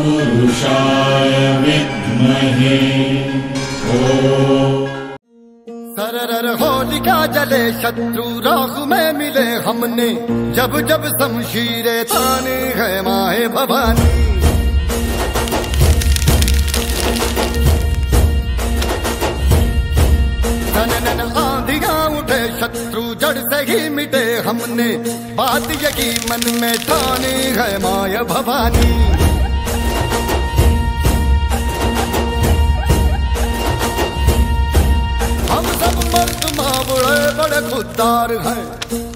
तत्पुरुषाय विद्महे सरर होलिका जले शत्रु राह में मिले हमने, जब जब शमशीरें ताने है माए भवानी। नन आंधियां उठे शत्रु जड़ से ही मिटे हमने, बात यही मन में ठानी है माया भवानी। हम सब मर्द मावड़े बड़े खुददार हैं,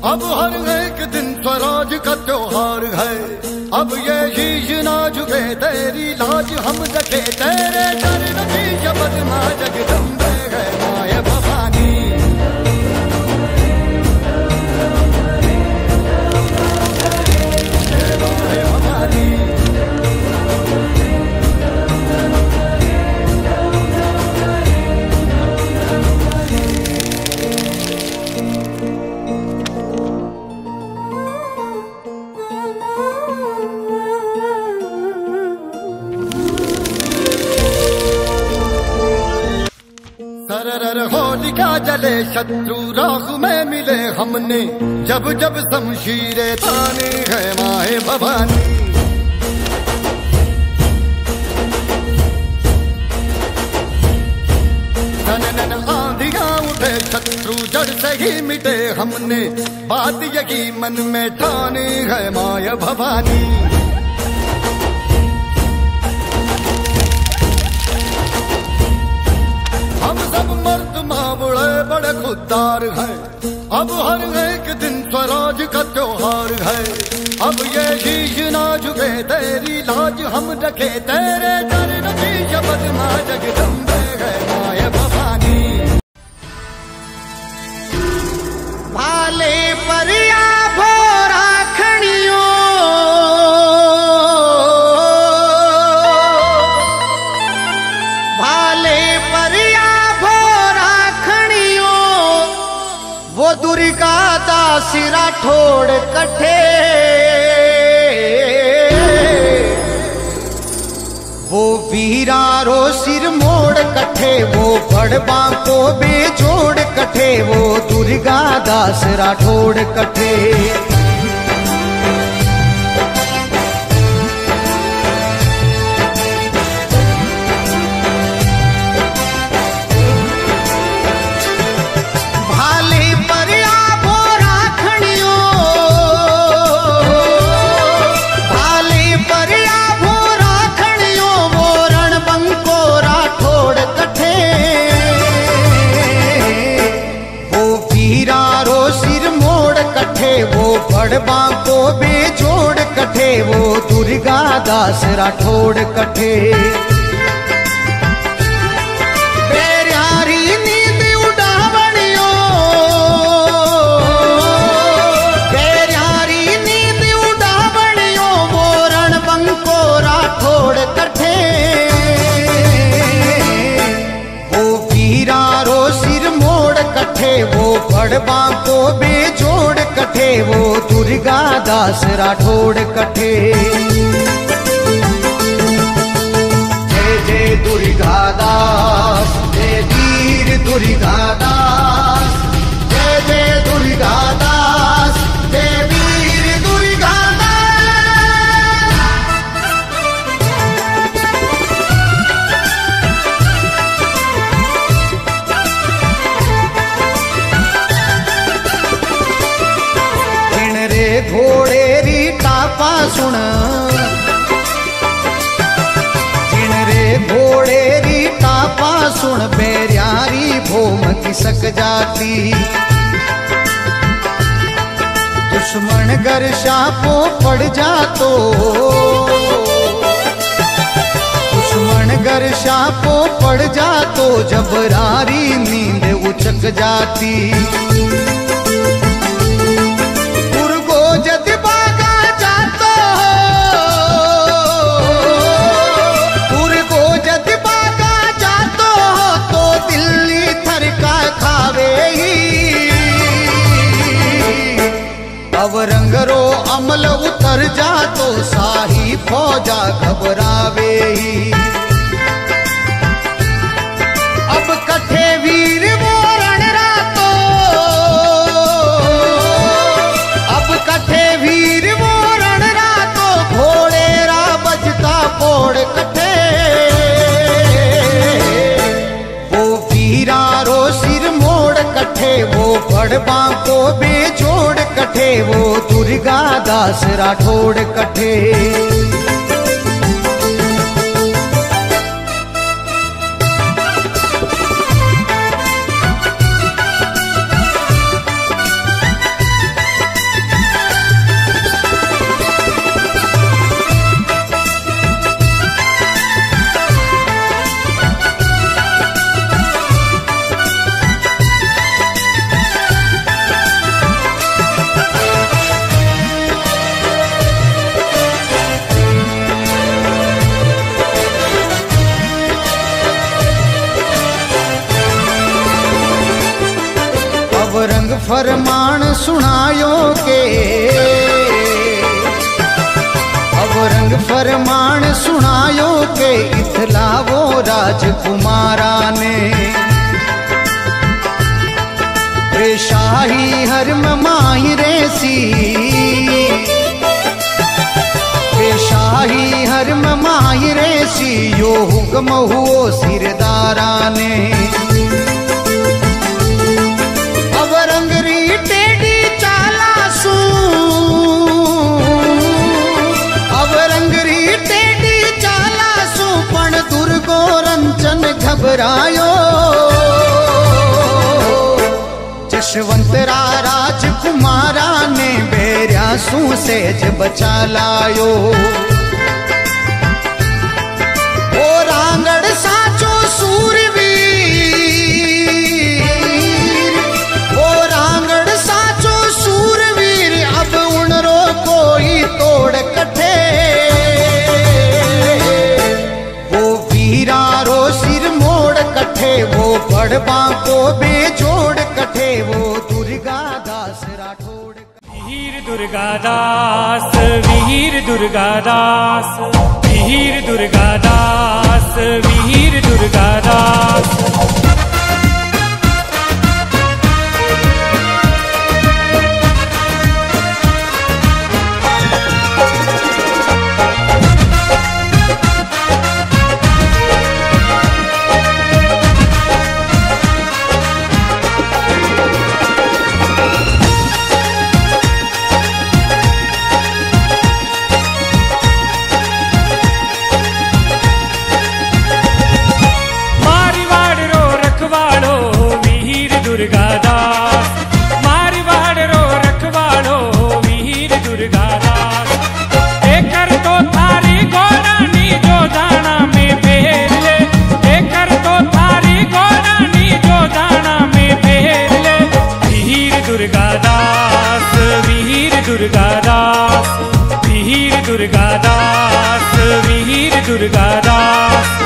अब हर एक दिन स्वराज का त्योहार है। अब ये शीश ना झुके तेरी लाज हम रखे, तेरे चरण की शपथ मां जगदम्बे है माया भवानी। माया भवानी सरर होलिका जले शत्रु राह में मिले हमने, जब जब शमशीरें ताने है माए भवानी। नन आंधियां उठे शत्रु जड़ से ही मिटे हमने, बात यही मन में ठाने है माया भवानी। हम सब मर्द मावड़े बड़े खुददार हैं, अब हर एक दिन स्वराज का त्योहार है। अब ये शीश ना झुके तेरी लाज हम रखे, तेरे चरण की शपथ मां जगदम्बे है माया भवानी। भाले परिया भोरा खड़ियो, भाले परिया भोरा खड़ियो, वो दुर्गा दास राठौड़ कठे, वो वीरा रो सिर मोड़ कठे, वो बड़बा को बेजोड़ कठे, वो दुर्गा दास राठौड़ कठे। भाले परिया भोरा खड़ियो, भाले परिया भोरा खड़ियो, वो रणबंको राठौड़ कठे, वो वीरा रो सिर मोड़ कठे, वो बड़बा को बेजोड़ कठे, वो दुर्गा दास राठौड़ कठे। बेरारी नींद उड़ावणियो, बेरारी नींद उड़ावणियो, वो रणबंको राठौड़ कठे, वो वीरा रो सिर मोड़ कठे, वो बड़बा को बेजोड़ कठे, वो दुर्गा दास राठौड़ कठे। जय जय दुर्गा दास, जय वीर दुर्गा दास, जय जय दुर्गा दास, जय वीर दुर्गा दास। जिन रे घोड़े री टापा सुन, जिन रे घोड़े री टापा सुन, बैरियारी भोम की सक जाती। दुश्मन घर शापो पड़ जातो, दुश्मन घर शापो पड़ जातो, जब रारी नींद उचक जाती। पुरगो जद बागा जातो, पुरगो जद बागा जातो, तो दिल्ली थरका खावे ही। अब रंगरो अमल उतर जा तो शाही फौजा घबरावे ही। अब कठे वीर वो रण रातो, अब कठे वीर वो रण रातो, घोड़े रा बजता पोड़ कठे। वो वीरा रो सिर मोड़ कठे, वो बड़बा को बेजोड़ कठे, वो दुर्गा दास राठौड़ कठे। रंग फरमान सुनायो के, अब रंग फरमान सुनायो के, इतलावो राजकुमारा ने। वे शाही हरम माई रेसी, वे शाही हरम माई रेसी, यो हुक्म हुओ सिरदारा ने। घबरायो जशवंतरा राजकुमारा ने, बेर्यासू सेज बचा लायो। ओ रांगड़ साचो सूरवीर, ओ रांगड़ साचो सूरवीर, अब उनरो कोई तोड़ कठे। वो वीरा रो सिर मोड़ कठे, वो बड़बा को बेजोड़ कठे, वो दुर्गा दास राठौड़। वीर दुर्गा दास, वीर दुर्गा दास, वीर दुर्गा दास, वीर दुर्गा दास। दुर्गा दास, मारवाड़ रो रखवाड़ो वीर दुर्गा दास। एकर तो थारी गोरानी जो दाना में फेर ले, एकर तो थारी गोरानी जो दाना में फेर ले। वीर दुर्गा दास, वीर दुर्गा दास, वीर दुर्गा दास, वीर दुर्गा दास।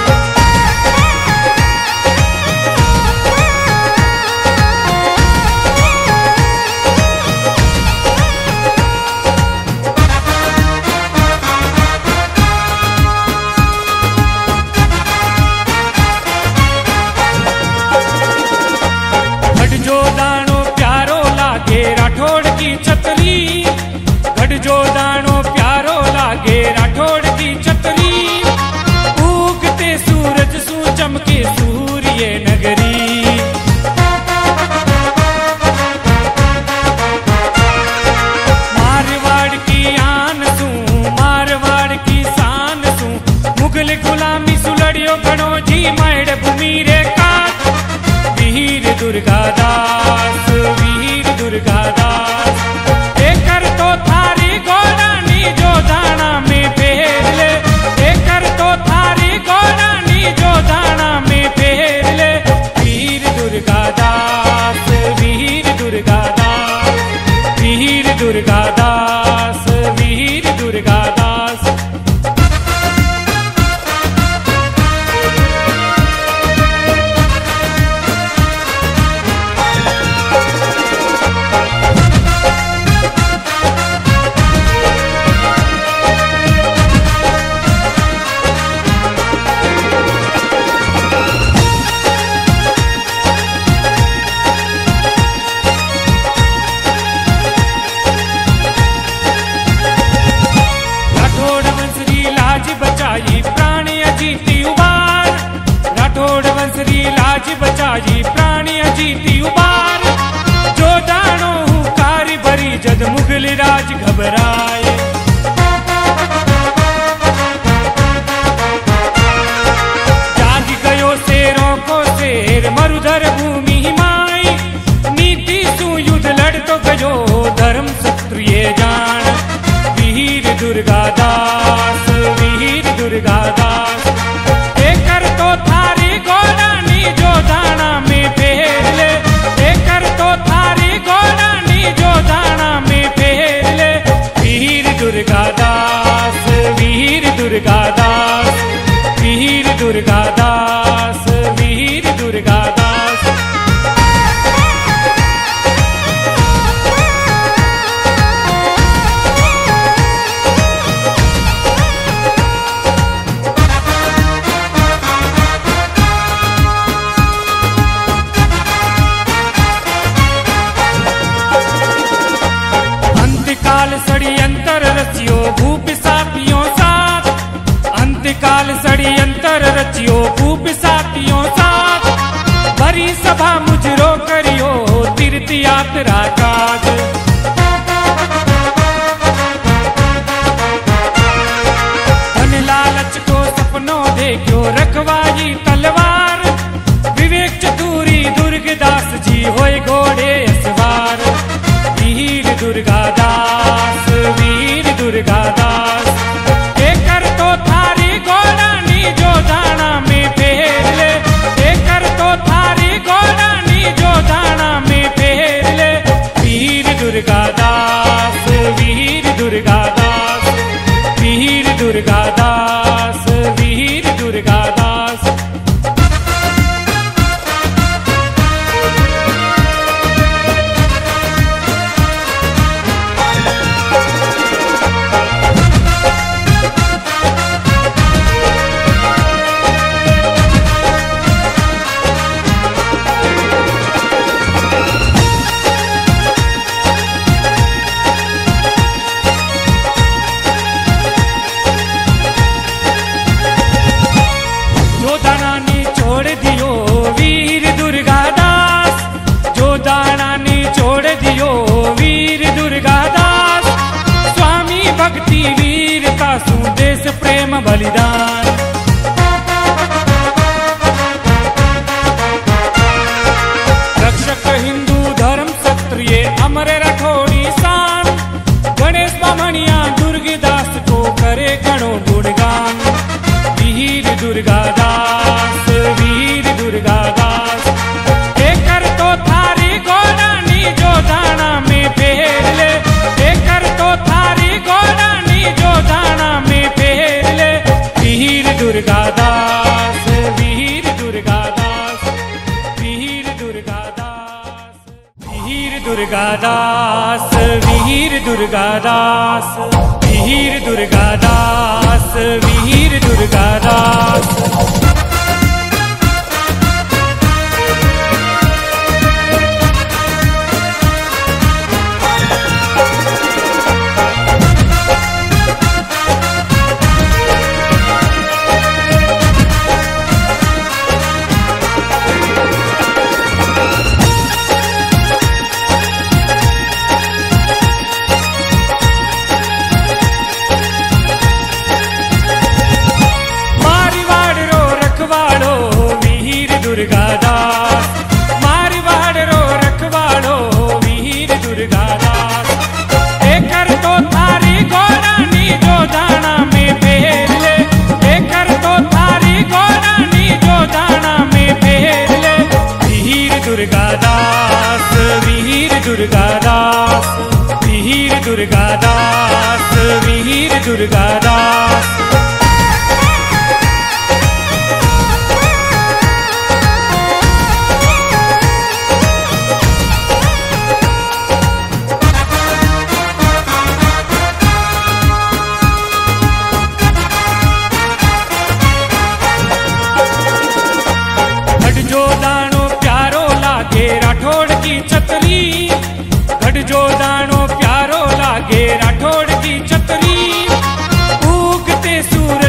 जो दानो प्यारो लागे राठौड़ की छतरी, गढ़ जो दानो प्यारो लागे राठौड़ की छतरी। उगते सूरज सू चमके सूर्य नगरी, मारवाड़ की आन सू, मारवाड़ की शान सू, मुगल गुलामी सुलड़ियो घणो जी मड़ भूमि रे काट। वीर दुर्गा दास, वीर दुर्गा दास। एकर तो थारी गोरानी जो दाना में फेर ले, एकर तो थारी गोरानी जो दाना में फेर ले। वीर दुर्गा दास, वीर दुर्गा दास, वीर दुर्गा दास, वीर दुर्गा दास। राज घबराए। जाग गयो शेरों को शेर मरुधर भूमि माई, नीति सु युद्ध लड़तो गयो धर्म क्षत्रिय जान। वीर दुर्गादास, वीर दुर्गादास, एकर तो थारी गोरानी जो दाना में फेर ले, एकर तो थारी गोरानी जो दाना में फेर ले। वीर दुर्गादास, वीर दुर्गादास, वीर दुर्गादास, वीर दुर्गादास। अंतकाल षड्यंतर रचियो भूप सापियों साथ, अंतकाल षड्यंतर रचियो भूप सापियों साथ। भरी सभा मुजरो करियो तीर्थ यात्रा काज। धन लालच को सपनों देखो रखवाई तलवार, विवेक चतुरी दुर्गदास जी होए घोड़े सवार। वीर दुर्गादास, वीर दुर्गादास, एकर तो थारी गोरानी जो दाना में फेर ले, एकर तो थारी गोरानी जो दाना में फेर ले। वीर दुर्गादास, वीर दुर्गादास, वीर दुर्गादास, वीर दुर्गादास। देश प्रेम बलिदान, रक्षक हिंदू धर्म क्षत्रिय अमर राठौड़ी शान। गणेश बामणिया दुर्गदास को करे गणो गुणगान। वीर दुर्गादास, वीर दुर्गादास, एकर तो थारी गोरानी जो दाना में फेर ले, एकर तो थारी गोरानी जो दाना में फेर ले। वीर दुर्गादास, वीर दुर्गादास, वीर दुर्गादास, वीर दुर्गादास, वीर दुर्गादास, वीर दुर्गादास, वीर दुर्गादास। दुर्गादास, मारवाड़ रो रखवाड़ो वीर दुर्गादास, एकर तो थारी गोरानी जो दाना में फेर ले, एकर तो थारी गोरानी जो दाना में फेर ले। वीर दुर्गादास, वीर दुर्गादास, वीर दुर्गादास, वीर दुर्गादास। जो दानो प्यारो लागे राठौड़ की छतरी, गढ़ जो दानो प्यारो लागे राठौड़ की छतरी। उगते सूरज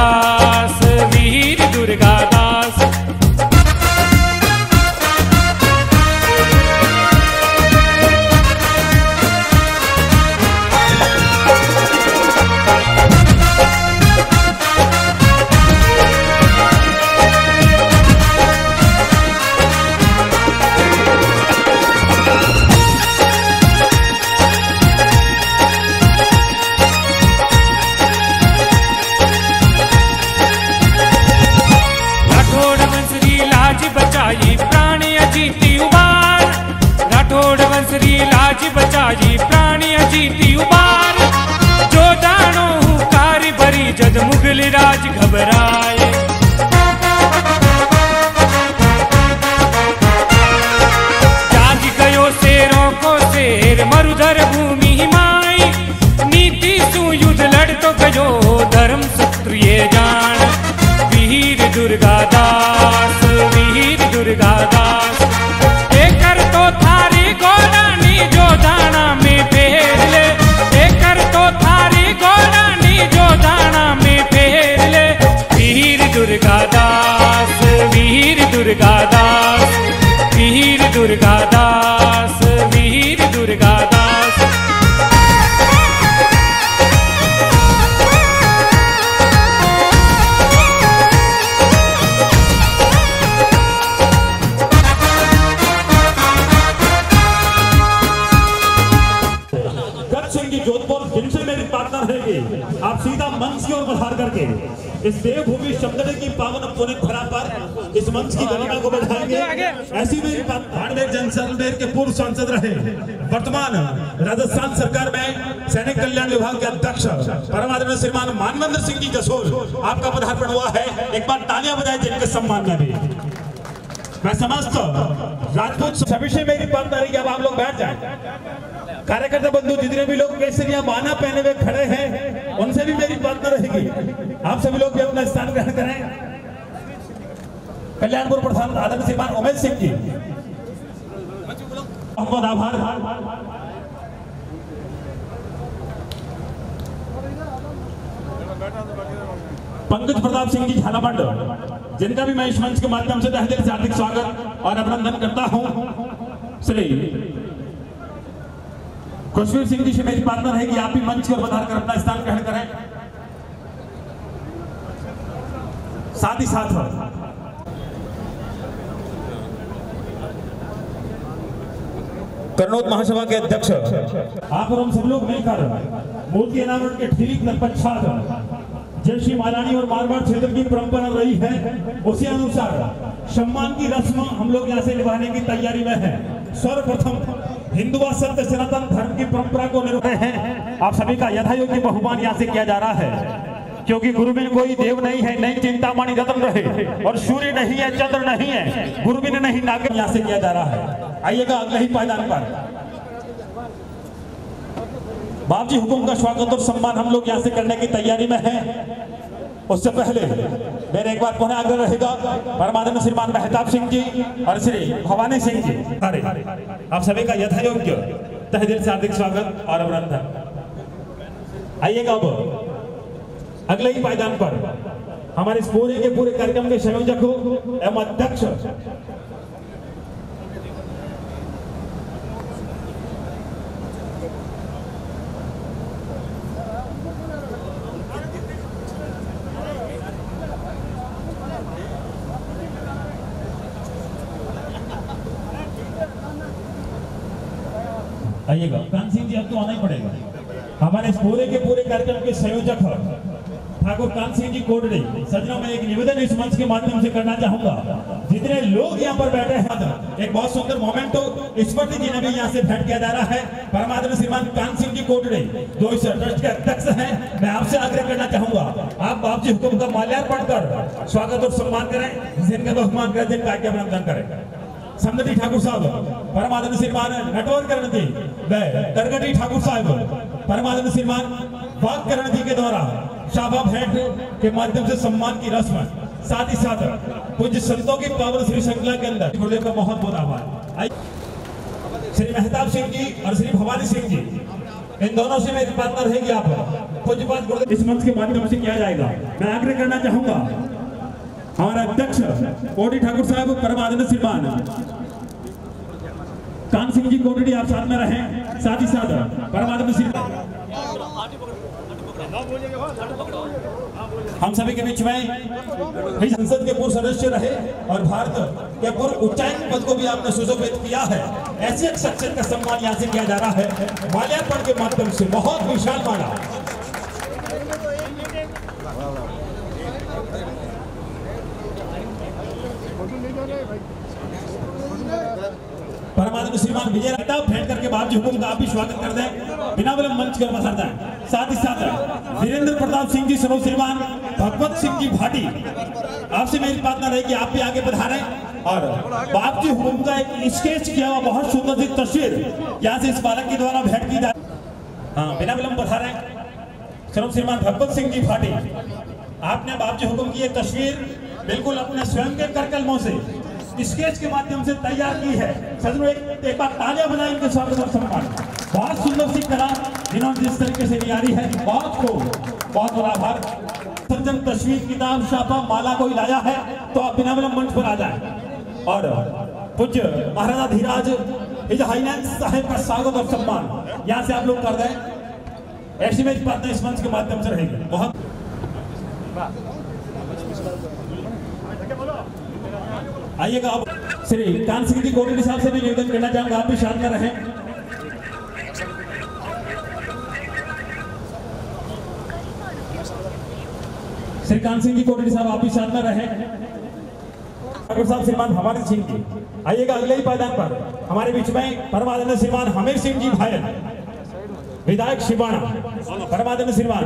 दास, वीर दुर्गा दास। प्राण अजीति उबार, राठौड़ वंशरी लाज बचाई प्राण अजीति उबार। जो दानो हुकार भरी जद मुगल राज घबराए, जाग गयो शेरों को शेर मरुधर भूमि हिमाई। नीति सु युद्ध लड़ तो गयो धर्म क्षत्रिय जान, वीर दुर्गा दास, वीर दुर्गा दास। एकर तो थारी गोरानी जो दाना में फेर ले, एकर तो थारी गोरानी जो दाना में फेर ले। वीर दुर्गा दास, वीर दुर्गा दास, वीर दुर्गा दास, वीर दुर्गा दास। जोधपुर जिनसे मेरी प्रार्थना रहेगी, आप सीधा मंच की ओर पधार करके इस देवभूमि शब्दने की पावन पुनित धरा पर इस मंच की गरिमा को बढ़ाएंगे। ऐसी मेरी भाड़मेर जनसंघ के पूर्व सांसद रहे, वर्तमान राजस्थान सरकार में सैनिक कल्याण विभाग के अध्यक्ष परम आदरणीय श्रीमान मानवेंद्र सिंह जी जसोल, आपका पदार्पण हुआ है। एक बार तालियां बजाएं जिनके सम्मान में भी। मैं समस्त राजपूत सभी से मेरी प्रार्थना रहेगी, अब आप लोग बैठ जाए। कार्यकर्ता बंधु जितने भी लोग केसरिया बाना पहने हुए खड़े हैं, उनसे भी मेरी प्रार्थना रहेगी, आप सभी लोग भी अपना स्थान ग्रहण करें। कल्याणपुर प्रधान आदरणीय श्रीमान उमेश सिंह जी, बहुत बहुत आभार। पंकज प्रताप सिंह जी झालामंड, जिनका भी मैं इस मंच के माध्यम से तहे दिल से हार्दिक स्वागत और अभिनंदन करता हूं। श्री खुशवीर सिंह जी से मेरी प्रार्थना रहेगी, आप भी मंच पर पधार कर अपना स्थान ग्रहण करें। साथ ही साथ कन्नौज महासभा के अध्यक्ष आप और हम सब लोग मिलकर मूर्ति अनावरण के ठीक पश्चात जैसी मालानी और मारवाड़ क्षेत्र की परंपरा रही है, उसी अनुसार सम्मान की रस्म हम लोग यहाँ से निभाने की तैयारी में है। सर्वप्रथम हिंदू व सत्य सनातन धर्म की परंपरा को निभा हैं। आप सभी का यथायोग्य बहुमान यहाँ से किया जा रहा है, क्योंकि गुरु बिन कोई देव नहीं है, नहीं चिंतामणि रत्न रहे, और सूर्य नहीं है, चंद्र नहीं है, गुरु बिन नहीं नागर यहाँ से किया जा रहा है। आइएगा अगले ही पायदान पर बाप जी हुकुम का स्वागत और सम्मान हम लोग यहाँ से करने की तैयारी में हैं। उससे पहले मेरे एक बार पुनः आग्रह रहेगा, परमानंद श्रीमान मेहताब सिंह जी और श्री भवानी सिंह जी, अरे आप सभी का यथायोग्य तहे दिल से हार्दिक स्वागत और अभिनंदन। आइएगा अब अगले ही पायदान पर हमारे इस पूरे के पूरे कार्यक्रम के संयोजक एवं अध्यक्ष आइएगा कान सिंह जी, अब तो आना ही पड़ेगा। हमारे इस पूरे के पूरे कार्यक्रम के संयोजक ठाकुर कान सिंह जी कोटड़े, सज्जनों में एक निवेदन इस मंच के माध्यम से करना चाहूंगा। जितने लोग यहाँ पर बैठे हैं, एक बहुत सुंदर मोमेंट तो स्मृति जी ने भी यहाँ से भेंट किया जा रहा है। परमात्मा श्रीमान कान सिंह जी कोटड़े जो इस ट्रस्ट के अध्यक्ष हैं, मैं आपसे आग्रह करना चाहूंगा, आप बाप जी हुकुम का माल्यार्पण कर स्वागत और सम्मान करें, जिनका बहुमान करें, जिनका अभिनंदन करें। समदती ठाकुर साहब, परमात्मा श्रीमान नटवर करण जी, तरगटी ठाकुर साहब, परमात्मा श्रीमान बाग करण जी के द्वारा शाबा भेंट के माध्यम से सम्मान की रस्म, साथ ही साथ पूज्य संतों की पावन श्री श्रृंखला के अंदर गुरुदेव का बहुत बहुत आभार। श्री मेहताब सिंह जी और श्री भवानी सिंह जी इन दोनों से मेरी प्रार्थना रहेगी आप पूज्यपाद गुरुदेव इस मंच के माध्यम से किया जाएगा। मैं आग्रह करना चाहूंगा हमारे अध्यक्ष कोटी ठाकुर साहब परमानंद श्रीमान कान सिंह जी कोटड़ी आप साथ में रहें, साथ ही साथ परमानंद श्रीमान हम सभी के बीच में संसद के पूर्व सदस्य रहे और भारत के पूर्व उच्चायुक्त पद को भी आपने सुशोभित किया है। ऐसे एक शख्सियत का सम्मान यहाँ से किया जा रहा है माल्यार्पण के माध्यम से। बहुत विशाल माला परमात्मा श्रीमान विजय रहता भेंट करके बाप जी हुकुम का आप भी स्वागत कर दें, बिना विलंब मंच कर बसाता है। साथ ही साथ वीरेंद्र प्रताप सिंह जी सरो श्रीमान भगवत सिंह जी भाटी आपसे मेरी प्रार्थना रही कि आप भी आगे बढ़ाएं और बाप जी हुकुम का एक स्केच किया हुआ बहुत सुंदर सी तस्वीर यहाँ से इस बालक के द्वारा भेंट की जाए। हाँ, बिना विलंब बढ़ा रहे सरो श्रीमान भगवत सिंह जी भाटी आपने बाप जी हुकुम की ये तस्वीर बिल्कुल अपने स्वयं के कर कलमों से स्केच के माध्यम से तैयार की है। सजनों एक बार तालियां बजाएं इनके स्वागत और सम्मान। बहुत सुंदर सी कला जिन्होंने जिस तरीके से नियारी है, बहुत बड़ा आभार। सज्जन तस्वीर किताब छापा माला को लाया है तो आप बिना विलंब मंच पर आ जाए और पूज्य महाराजा धीराज हिज हाईनेस साहेब का स्वागत और सम्मान यहाँ से आप लोग कर दें। ऐसी मेरी प्रार्थना इस मंच के माध्यम से रहेगी। बहुत आइएगा अब श्री कान सिंह जी कोटड़ी साहब से भी निवेदन करना चाहूंगा आप भी साथ में रहें। श्री कान सिंह जी कोटड़ी साहब आप भी साथ में रहें। ठाकुर साहब श्रीमान हमारे सिंह जी आइएगा अगले ही पायदान पर हमारे बीच में परमानंद श्रीमान हमीर सिंह जी भायल विधायक शिवाना परमानंद श्रीमान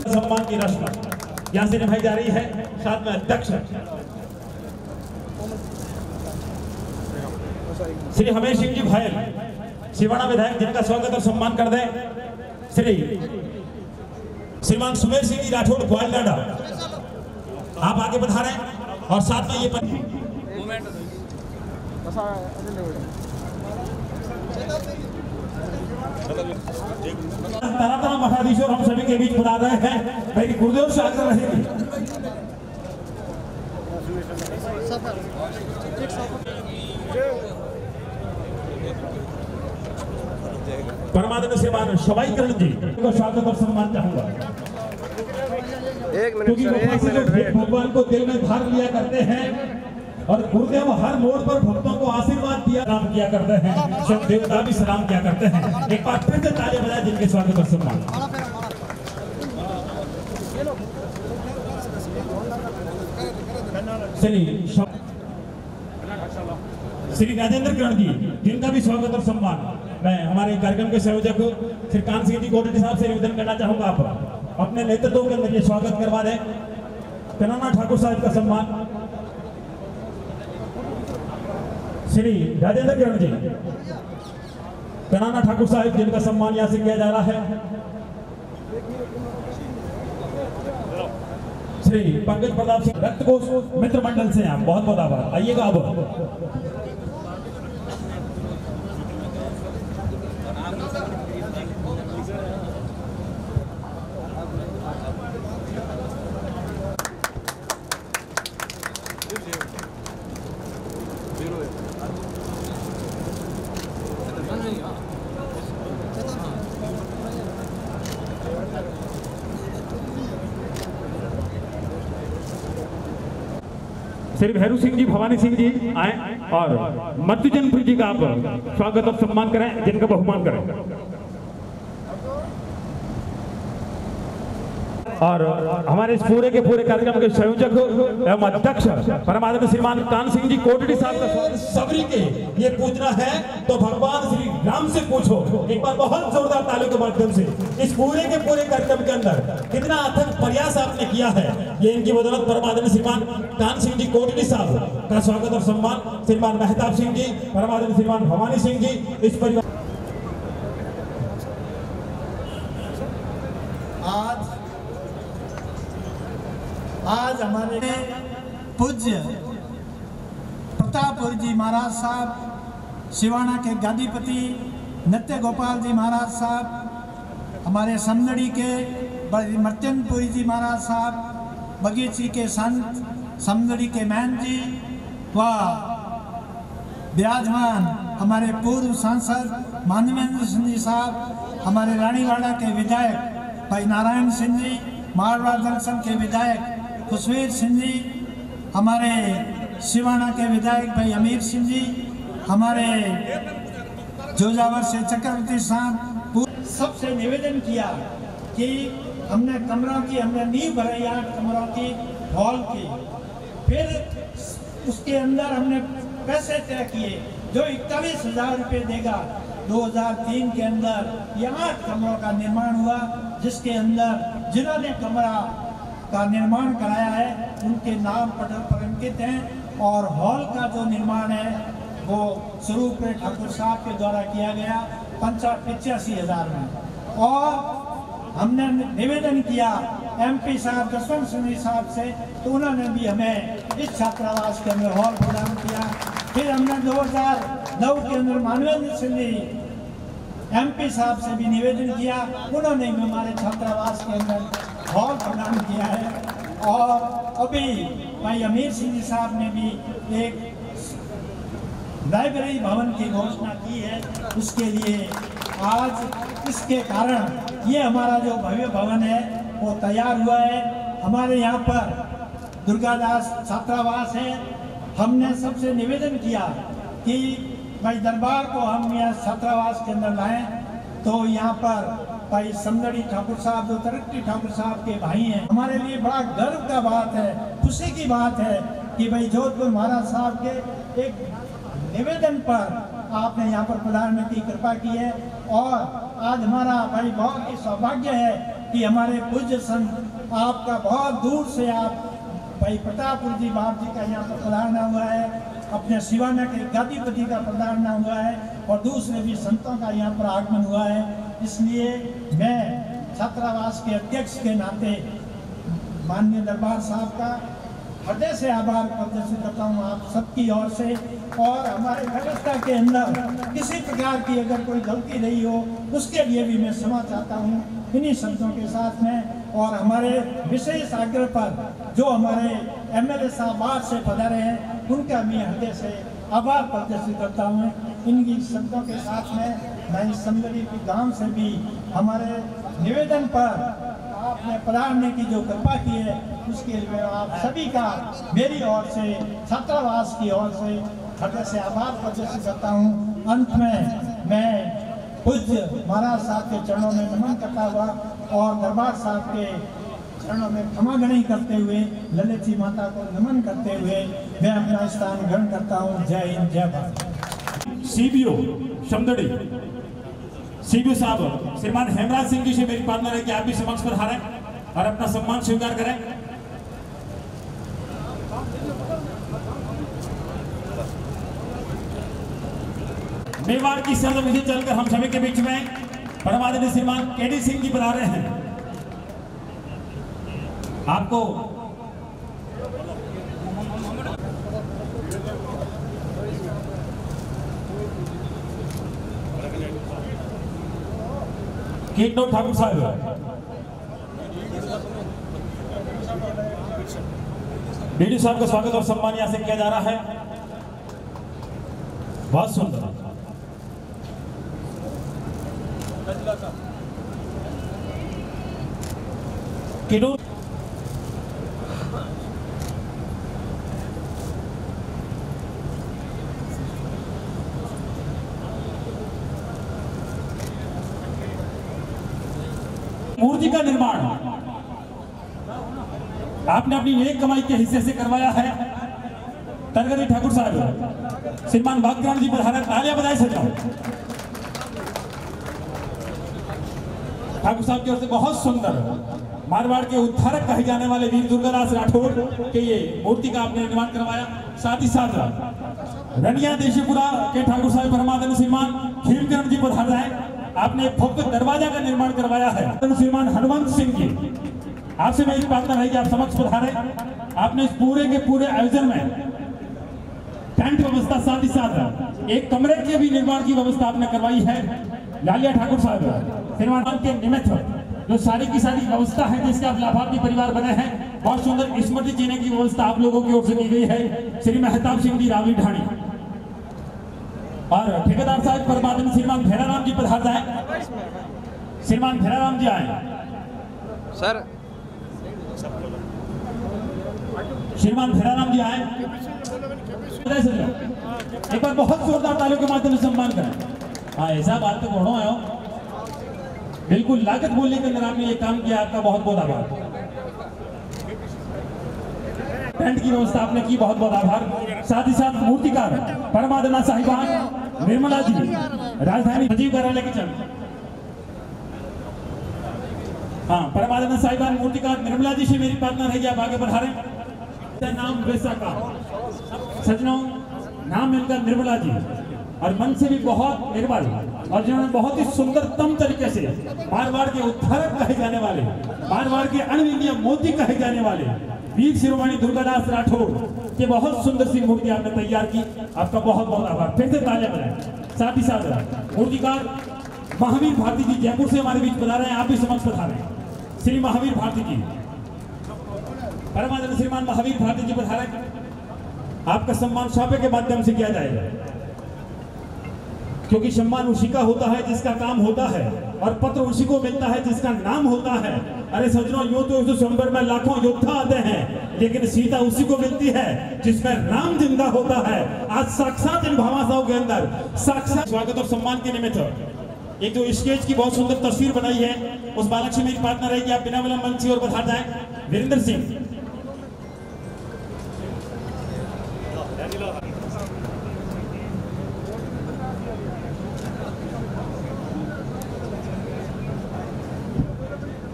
सम्मान की रस्म यहाँ से निभाई जा रही है। साथ में अध्यक्ष श्री हमीर सिंह जी भायल शिवाना विधायक जिनका स्वागत और सम्मान कर दें। श्री श्रीमान सुमेर सिंह जी राठौड़ ग्वालडाडा आप आगे बढ़ा रहे हैं और साथ में ये तरह मठाधीशों हम सभी के बीच बना रहे हैं। मेरी गुरुदेव से आग्रह रहेगी परमानंद श्रीमान शवाई करण जी को स्वागत और सम्मान चाहूंगा क्योंकि भगवान को दिल में धार लिया करते हैं और गुरुदेव हर मोड़ पर भक्तों को आशीर्वाद दिया सलाम किया करते हैं, सब देवता भी सलाम किया करते हैं। एक बार फिर से तालियां बजाएं जिनके स्वागत और सम्मान। श्री राजेंद्र किरण जी जिनका भी स्वागत और सम्मान मैं हमारे कार्यक्रम के संयोजक श्री कान सिंह जी कोटड़ी साहब से निवेदन करना चाहूंगा आप अपने नेतृत्व के अंदर ये स्वागत करवा दें। कनाना ठाकुर साहब का सम्मान श्री राजेंद्र किरण जी कनाना ठाकुर साहब जिनका सम्मान यहाँ से किया जा रहा है। श्री पंकज प्रताप सिंह रक्त कोष मित्र मंडल से आप बहुत आभार। आइएगा अब श्री भैरू सिंह जी भवानी सिंह जी आए और मत्युजनपुरी जी का आप स्वागत और सम्मान करें जिनका बहुमान करें। और हमारे इस पूरे के पूरे कार्यक्रम के संयोजक एवं अध्यक्ष परमात्मा श्रीमान कान सिंह जी कोटड़ी साहब का सबरी के ये पूछना है तो भगवान श्री राम से पूछो। एक बार बहुत जोरदार तालियों के माध्यम से इस पूरे के पूरे कार्यक्रम के अंदर कितना अथक प्रयास आपने किया है, ये इनकी बदौलत परमात्मा श्रीमान कान सिंह जी कोटड़ी साहब का स्वागत और सम्मान। श्रीमान मेहताब सिंह जी परमात्मा श्रीमान भवानी सिंह जी इस परिवार आज हमारे पूज्य प्रतापपुर जी महाराज साहब सिवाना के गादीपति नत्य गोपाल जी महाराज साहब, हमारे समदड़ी के मर्चनपुरी जी महाराज साहब, बगीची के संत, समदड़ी के मैन जी व विराजमान हमारे पूर्व सांसद मानवेंद्र सिंह जी साहब, हमारे रानीवाड़ा के विधायक भाई नारायण सिंह जी, मारवाड़ जंक्शन के विधायक खुशवीर सिंह जी, हमारे सिवाना के विधायक भाई अमीर सिंह जी, हमारे जोजावर से चक्रवर्ती साहब, सबसे निवेदन किया कि हमने कमरों की हमने नींव भराई 8 कमरों की हॉल की, फिर उसके अंदर हमने पैसे तय किए जो 41,000 रुपये देगा। 2003 के अंदर ये 8 कमरों का निर्माण हुआ, जिसके अंदर जिन्होंने कमरा का निर्माण कराया है उनके नाम पटल पर अंकित हैं, और हॉल का जो निर्माण है वो स्वरूप ठाकुर साहब के द्वारा किया गया 85,000 में। और हमने निवेदन किया MP साहब जसवंत सिंह साहब से, तो उन्होंने भी हमें इस छात्रावास के अंदर हॉल प्रदान किया। फिर हमने 2009 के अंदर मानवेंद्र सिंह MP साहब से भी निवेदन किया, उन्होंने भी हमारे छात्रावास के अंदर हॉल प्रदान किया है। और अभी भाई अमीर सिंह साहब ने भी एक लाइब्रेरी भवन की घोषणा की है, उसके लिए आज इसके कारण ये हमारा जो भव्य भवन है वो तैयार हुआ है। हमारे यहाँ पर दुर्गादास छात्रावास है, हमने सबसे निवेदन किया कि भाई दरबार को हम यहाँ छात्रावास के अंदर लाएं, तो यहाँ पर भाई समदड़ी ठाकुर साहब जो तरक्की ठाकुर साहब के भाई हैं, हमारे लिए बड़ा गर्व का बात है, खुशी की बात है कि भाई जोधपुर महाराज साहब के एक निवेदन पर आपने यहाँ पर प्रधानमंत्री की कृपा की है। और आज हमारा भाई बहुत ही सौभाग्य है कि हमारे पूज्य संत आपका बहुत दूर से आप भाई प्रतापपुर जी बाप जी का यहाँ पर पधारना हुआ है, अपने सिवाना के गादीपति का पधारना हुआ है, और दूसरे भी संतों का यहाँ पर आगमन हुआ है। इसलिए मैं छात्रावास के अध्यक्ष के नाते माननीय दरबार साहब का हृदय से आभार प्रदर्शित करता हूँ आप सबकी ओर से। और हमारे व्यवस्था के अंदर किसी प्रकार की अगर कोई गलती रही हो उसके लिए भी मैं क्षमा चाहता हूँ इन्हीं शब्दों के साथ में। और हमारे विशेष आग्रह पर जो हमारे MLA साहब बाहर से पधारे हैं उनका मैं हृदय से आभार प्रदर्शित करता हूँ। इनकी शब्दों के साथ में मैं इस समदड़ी के गांव से भी हमारे निवेदन पर आपने पधारने की जो कृपा की है उसके लिए आप सभी का मेरी ओर से छात्रावास की ओर से हृदय से आभार प्रदर्शित करता हूँ। अंत में मैं पूज्य महाराज साहब के चरणों में नमन करता हुआ और दरबार साहब के चरणों में क्षमागणी करते हुए ललित जी माता को नमन करते हुए मैं अपना स्थान ग्रहण करता हूँ। जय हिंद, जय भारत। CBO समदड़ी CBO साहब श्रीमान हेमराज सिंह जी से मेरी प्रार्थना है कि आप भी समक्ष पधारें और अपना सम्मान स्वीकार करें। मेवाड़ की सर्द विधि चलकर हम सभी के बीच में परमादरणीय श्रीमान KD सिंह जी बता रहे हैं। आपको केटो ठाकुर साहब DD साहब का स्वागत और सम्मान यहां से किया जा रहा है। बहुत सुंदर केटो मूर्ति का निर्माण आपने अपनी नेक कमाई के हिस्से से करवाया है। तरगरी ठाकुर साहब श्रीमान भाग्यराम जी पधारे, तालियां बजाए सजाओ। ठाकुर साहब की ओर से बहुत सुंदर मारवाड़ के उद्धारक कहे जाने वाले वीर दुर्गादास राठौर के ये मूर्ति का आपने निर्माण करवाया। साथ ही साथ रनिया देशीपुरा के ठाकुर साहब परमादरणीय श्रीमान खीरकरण जी पधार रहे हैं, आपने एक भव्य दरवाजा का निर्माण करवाया है। श्रीमान हनुमंत सिंह जी आपसे मेरी प्रार्थना है कि आप समक्ष पधारें। आपने इस पूरे के पूरे आयोजन में टेंट व्यवस्था, साथ ही साथ एक कमरे के भी निर्माण की व्यवस्था आपने करवाई है। लालिया ठाकुर साहब श्रीमान के निमित्त जो सारी की सारी व्यवस्था है जिसके आप लाभार्थी परिवार बने हैं, बहुत सुंदर स्मृति जीने की व्यवस्था आप लोगों की ओर से की गई है। श्री मेहताब सिंह जी रावली ढाणी और ठेकेदार साहब परमात्मा श्रीमान भेराराम जी पधार जाए। श्रीमान भेराराम जी आए सर। श्रीमान भेराराम जी आए, एक बार बहुत जोरदार तालियों के माध्यम से सम्मान करें। हाँ, ऐसा बात तो घोड़ो है, बिल्कुल लागत बोलने के अंदर आपने ये काम किया, आपका बहुत बहुत आभार। टेंट की व्यवस्था आपने की, बहुत बहुत आभार। साथ ही साथ मूर्तिकार परमादना साहिबान निर्मला जी राजधानी सचिव कार्यालय के चल, हाँ परमादना साहिबान मूर्तिकार निर्मला जी से मेरी प्रार्थना रहेगी आप आगे बढ़ा रहे। नाम वैसा का सजनों, नाम इनका निर्मला जी और मन से भी बहुत निर्मल, और जिन्होंने बहुत ही सुंदरतम तरीके से मारवाड़ के उद्धारक कहे जाने वाले, मारवाड़ के अणविंदीय मोती कहे जाने वाले वीर शिरोमणि दुर्गादास राठौड़ की बहुत सुंदर सी मूर्ति आपने तैयार की, आपका बहुत बहुत आभार। फिर से तालियां बजाएं। साथ ही साथ मूर्तिकार महावीर भारती जी जयपुर से हमारे बीच बता रहे हैं, आप भी समक्ष बता रहे हैं। श्री महावीर भारती जी, परमानंद श्रीमान महावीर भारती जी बता रहे हैं, आपका सम्मान छापे के माध्यम से किया जाएगा, क्योंकि सम्मान उसी का होता है जिसका काम होता है, और पत्र उसी को मिलता है जिसका नाम होता है। अरे सज्जनों, यूं तो 1 दिसंबर में लाखों योद्धा आते हैं, लेकिन सीता उसी को मिलती है जिसमें राम जिंदा होता है। आज साक्षात इन भामाशाहों के अंदर साक्षात स्वागत और सम्मान के निमित्त एक जो स्केच की बहुत सुंदर तस्वीर बनाई है, उस बालक से मेरी प्रार्थना रहेगी आप बिना विलंब मंच की ओर बढ़ा जाए। वीरेंद्र सिंह,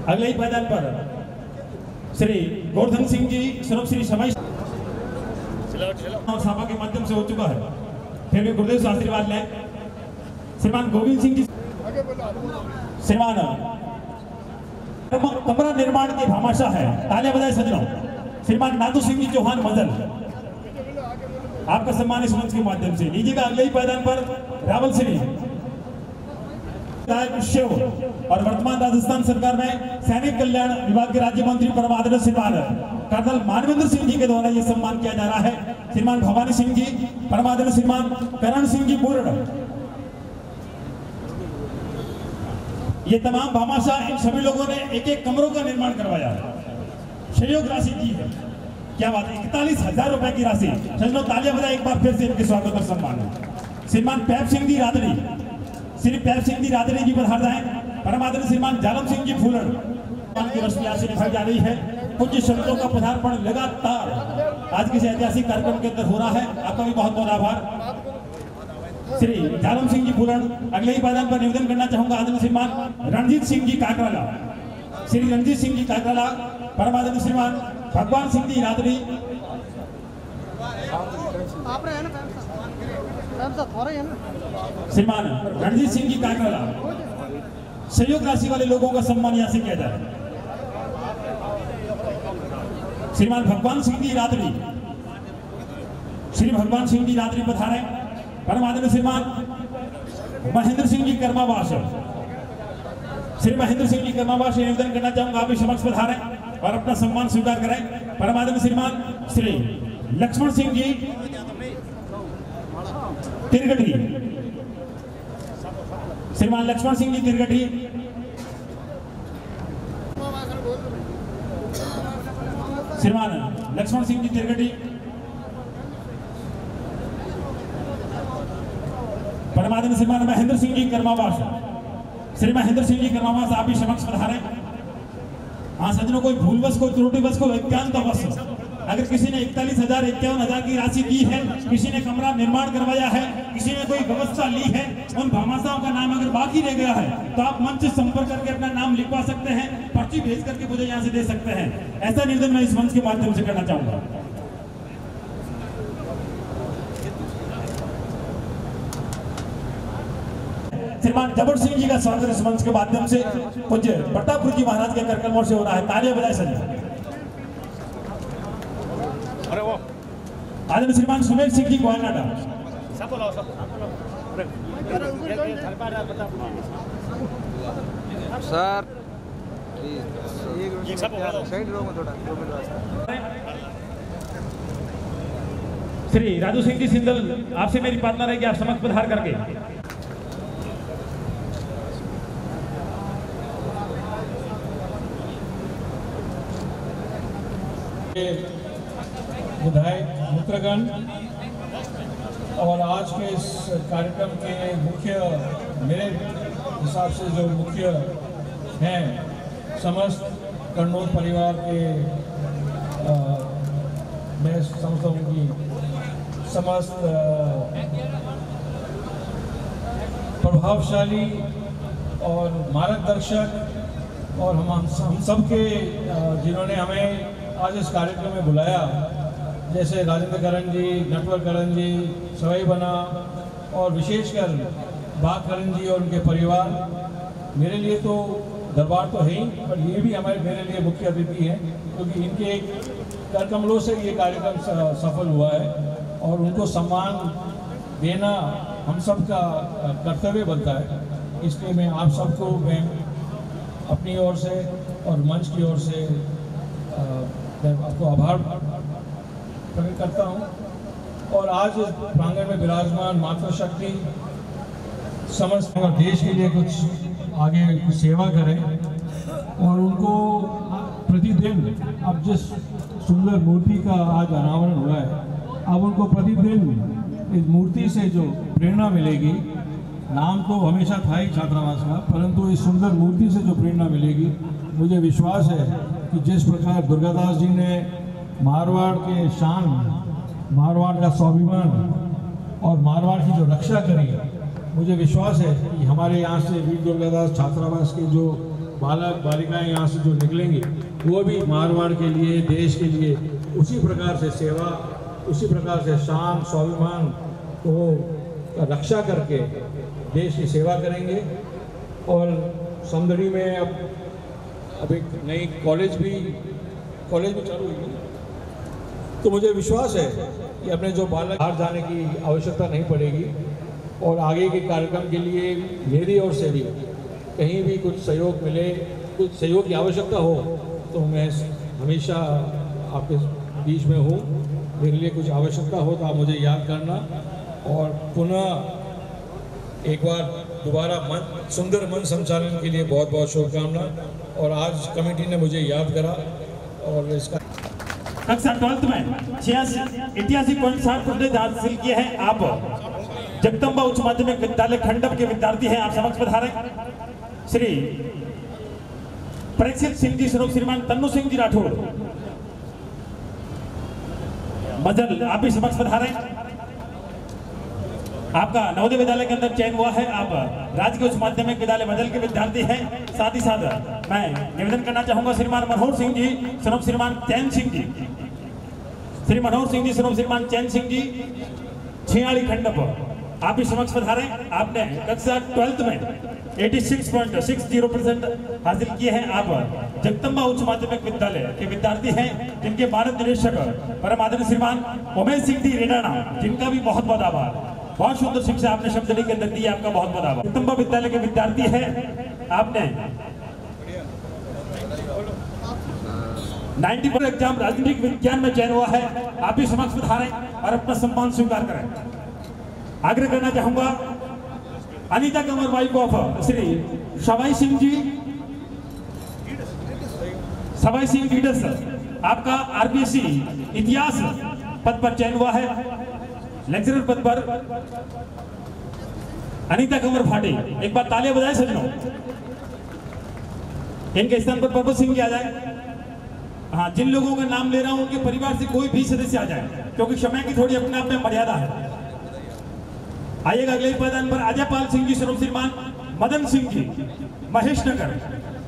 अगले ही मैदान पर श्री गोवर्धन सिंह जी स्वरूप श्री समाई सभा के माध्यम से हो चुका है, फिर भी गुरुदेव से आशीर्वाद लें। श्रीमान गोविंद सिंह जी, श्रीमान कमरा निर्माण के भामाशाह है, तालियां बजाए सज्जनों। श्रीमान नाथू सिंह जी चौहान मजल, आपका सम्मान इस मंच के माध्यम से लीजिएगा। अगले ही मैदान पर रावल श्री और वर्तमान राजस्थान सरकार में सैनिक कल्याण विभाग के राज्य मंत्री परमादरणीय श्रीमान कर्नल मानवेंद्र सिंह जी के द्वारा यह सम्मान किया जा रहा है। श्रीमान भवानी सिंह जी, परमादरणीय श्रीमान करण सिंह जी पूर्ण, ये तमाम भामाशाह इन सभी लोगों ने एक एक कमरों का निर्माण करवाया। सहयोग राशि दी है, क्या बात है, 41,000 रुपए की राशि। चलो तालियां बजाएं एक बार फिर से इनके स्वागत और सम्मान। श्रीमान पैप सिंह जी रादड़ी, श्री पैप सिंह जी रादड़ी जी पधार जाएं। परमादरणीय श्रीमान जालम सिंह जी फूलन की रस्म आज से निभाई जा रही है। कुछ शब्दों का पदार्पण लगातार आज के ऐतिहासिक कार्यक्रम के अंदर हो रहा है, आपका भी बहुत बहुत आभार। श्री जालम सिंह जी फूलन, अगले ही मैदान पर निवेदन करना चाहूंगा आदरणीय श्रीमान रणजीत सिंह जी काकराला, श्री रणजीत सिंह जी काकराला, परमादरणीय श्रीमान भगवान सिंह जी रादड़ी, श्रीमान रणजीत सिंह जी काकराला, सहयोग राशि वाले लोगों का सम्मान यहां से किया जाए। श्रीमान भगवान सिंह जी रादड़ी, श्री भगवान सिंह जी रादड़ी पधारे। परमादरणीय श्रीमान महेंद्र सिंह जी कर्मावास, श्री महेंद्र सिंह जी कर्मावास निवेदन करना चाहूंगा आप भी समक्ष पधारे और अपना सम्मान स्वीकार करें। परमादरणीय श्रीमान श्री लक्ष्मण सिंह जी तिरगढ़ी, श्रीमान लक्ष्मण सिंह जी तिरगढ़ी, श्रीमान लक्ष्मण सिंह जी तिरगढ़ी, परमादरणीय श्रीमान महेंद्र सिंह जी कर्मावास, श्री महेंद्र सिंह जी कर्मावास आप भी समक्ष पधारें। हाँ सज्जनों, कोई भूलवश, कोई त्रुटिवश, कोई अज्ञानतावश अगर किसी ने 41,000 51,000 की राशि दी है, किसी ने कमरा निर्माण करवाया है, किसी ने कोई व्यवस्था ली है, उन भामाशाहों का नाम अगर बाकी रह गया है तो आप मंच से संपर्क करके अपना नाम लिखवा सकते हैं, पर्ची भेज करके मुझे यहाँ से दे सकते हैं। ऐसा निवेदन मैं इस मंच के माध्यम से करना चाहूंगा। श्रीमान जबर सिंह जी का स्वागत इस मंच के माध्यम से पूज्य बट्टापुर जी महाराज के करकलमोड़ से हो रहा है। तालियां बजाए सर। आदरणीय श्रीमान सुमेर सिंह जी ग्वालनाडा। सर श्री राजू सिंह जी सिंदल, आपसे मेरी प्रार्थना रहेगी आप समक्ष पधार करके विधायक मित्रगण और आज के इस कार्यक्रम के मुख्य, मेरे हिसाब से जो मुख्य हैं, समस्त कन्नौज परिवार के मैं समझता हूँ कि समस्त प्रभावशाली और मार्गदर्शक और हम सब के जिन्होंने हमें आज इस कार्यक्रम में बुलाया, जैसे राजेंद्र करण जी, नटवर करण जी, सवाई बना और विशेषकर बाग करण जी और उनके परिवार, मेरे लिए तो दरबार तो है ही, पर ये भी मेरे लिए मुख्य अतिथि हैं, क्योंकि इनके कर कमलों से ये कार्यक्रम सफल हुआ है और उनको सम्मान देना हम सब का कर्तव्य बनता है। इसलिए मैं आप सबको मैं अपनी ओर से और मंच की ओर से मैं आपको आभार प्रकट करता हूँ। और आज इस प्रांगण में विराजमान मातृशक्ति समस्त और देश के लिए कुछ आगे कुछ सेवा करें और उनको प्रतिदिन, अब जिस सुंदर मूर्ति का आज अनावरण हुआ है, अब उनको प्रतिदिन इस मूर्ति से जो प्रेरणा मिलेगी, नाम तो हमेशा था ही छात्रावास का, परंतु इस सुंदर मूर्ति से जो प्रेरणा मिलेगी, मुझे विश्वास है कि जिस प्रकार दुर्गादास जी ने मारवाड़ के शान, मारवाड़ का स्वाभिमान और मारवाड़ की जो रक्षा करी, मुझे विश्वास है कि हमारे यहाँ से वीर दुर्गादास छात्रावास के जो बालक बालिकाएं यहाँ से जो निकलेंगे, वो भी मारवाड़ के लिए, देश के लिए उसी प्रकार से सेवा, उसी प्रकार से शान स्वाभिमान को रक्षा करके देश की सेवा करेंगे। और समदड़ी में अब एक नई कॉलेज भी चालू हुई, तो मुझे विश्वास है कि अपने जो बालक बाहर जाने की आवश्यकता नहीं पड़ेगी और आगे के कार्यक्रम के लिए मेरी ओर से भी कहीं भी कुछ सहयोग मिले, कुछ सहयोग की आवश्यकता हो, तो मैं हमेशा आपके बीच में हूँ। मेरे लिए कुछ आवश्यकता हो तो आप मुझे याद करना। और पुनः एक बार दोबारा सुंदर मन संचालन के लिए बहुत बहुत शुभकामना। और आज कमेटी ने मुझे याद करा और इसका कक्षा 12th में 88.7% हासिल किए हैं। आप जगदम्बा उच्च माध्यमिक विद्यालय खंडप के विद्यार्थी हैं, आप समक्ष पधारें। श्री परीक्षित सिंह जी, श्रीमान तन्नू सिंह जी राठौड़, मजल, आप भी समक्ष पधारें। आपका नवोदय विद्यालय के अंदर चयन हुआ है, आप राजकीय उच्च माध्यमिक विद्यालय मजल के विद्यार्थी हैं। साथ ही साथ मैं निवेदन करना चाहूंगा श्रीमान मनोहर सिंह जी, श्रीमान चैन सिंह जी, श्री मनोहर सिंह जी, श्रीमान चैन सिंह जी, छियाड़ी खंडप, आप भी समक्ष पधारें। आपने कक्षा 12th में 86.60% हासिल किए हैं। आप जगदम्बा उच्च माध्यमिक विद्यालय के विद्यार्थी हैं, जिनके भारत निदेशक परम आदरणीय श्रीमान उमेश सिंह जी रेडाना, जिनका भी बहुत बहुत आभार। बहुत सुंदर शिक्षा आपने शब्दड़ी के अंदर दी, आपका बहुत बहुत आभार। जगदम्बा विद्यालय के विद्यार्थी हैं, आपने 90% एग्जाम राजनीतिक विज्ञान में चयन हुआ है, आप भी समक्ष पधारें और अपना सम्मान स्वीकार करें। आग्रह करना चाहूंगा Anita Kanwar wife of Shri Sawai Singh ji, Sawai Singh leaders, आपका आरबीएससी इतिहास पद पर चयन हुआ है। लेक्चरर पद पर अनीता कंवर भाटी, एक बार तालियां बजाएं सजनों। इनके स्थान पर प्रभु सिंह जी आ जाए। हाँ, जिन लोगों का नाम ले रहा हूं उनके परिवार से कोई भी सदस्य आ जाए, क्योंकि समय की थोड़ी अपने आप में मर्यादा है। आइएगा अगले पायदान पर अजयपाल सिंह जी, श्रीमान मदन सिंह जी, महेश नगर,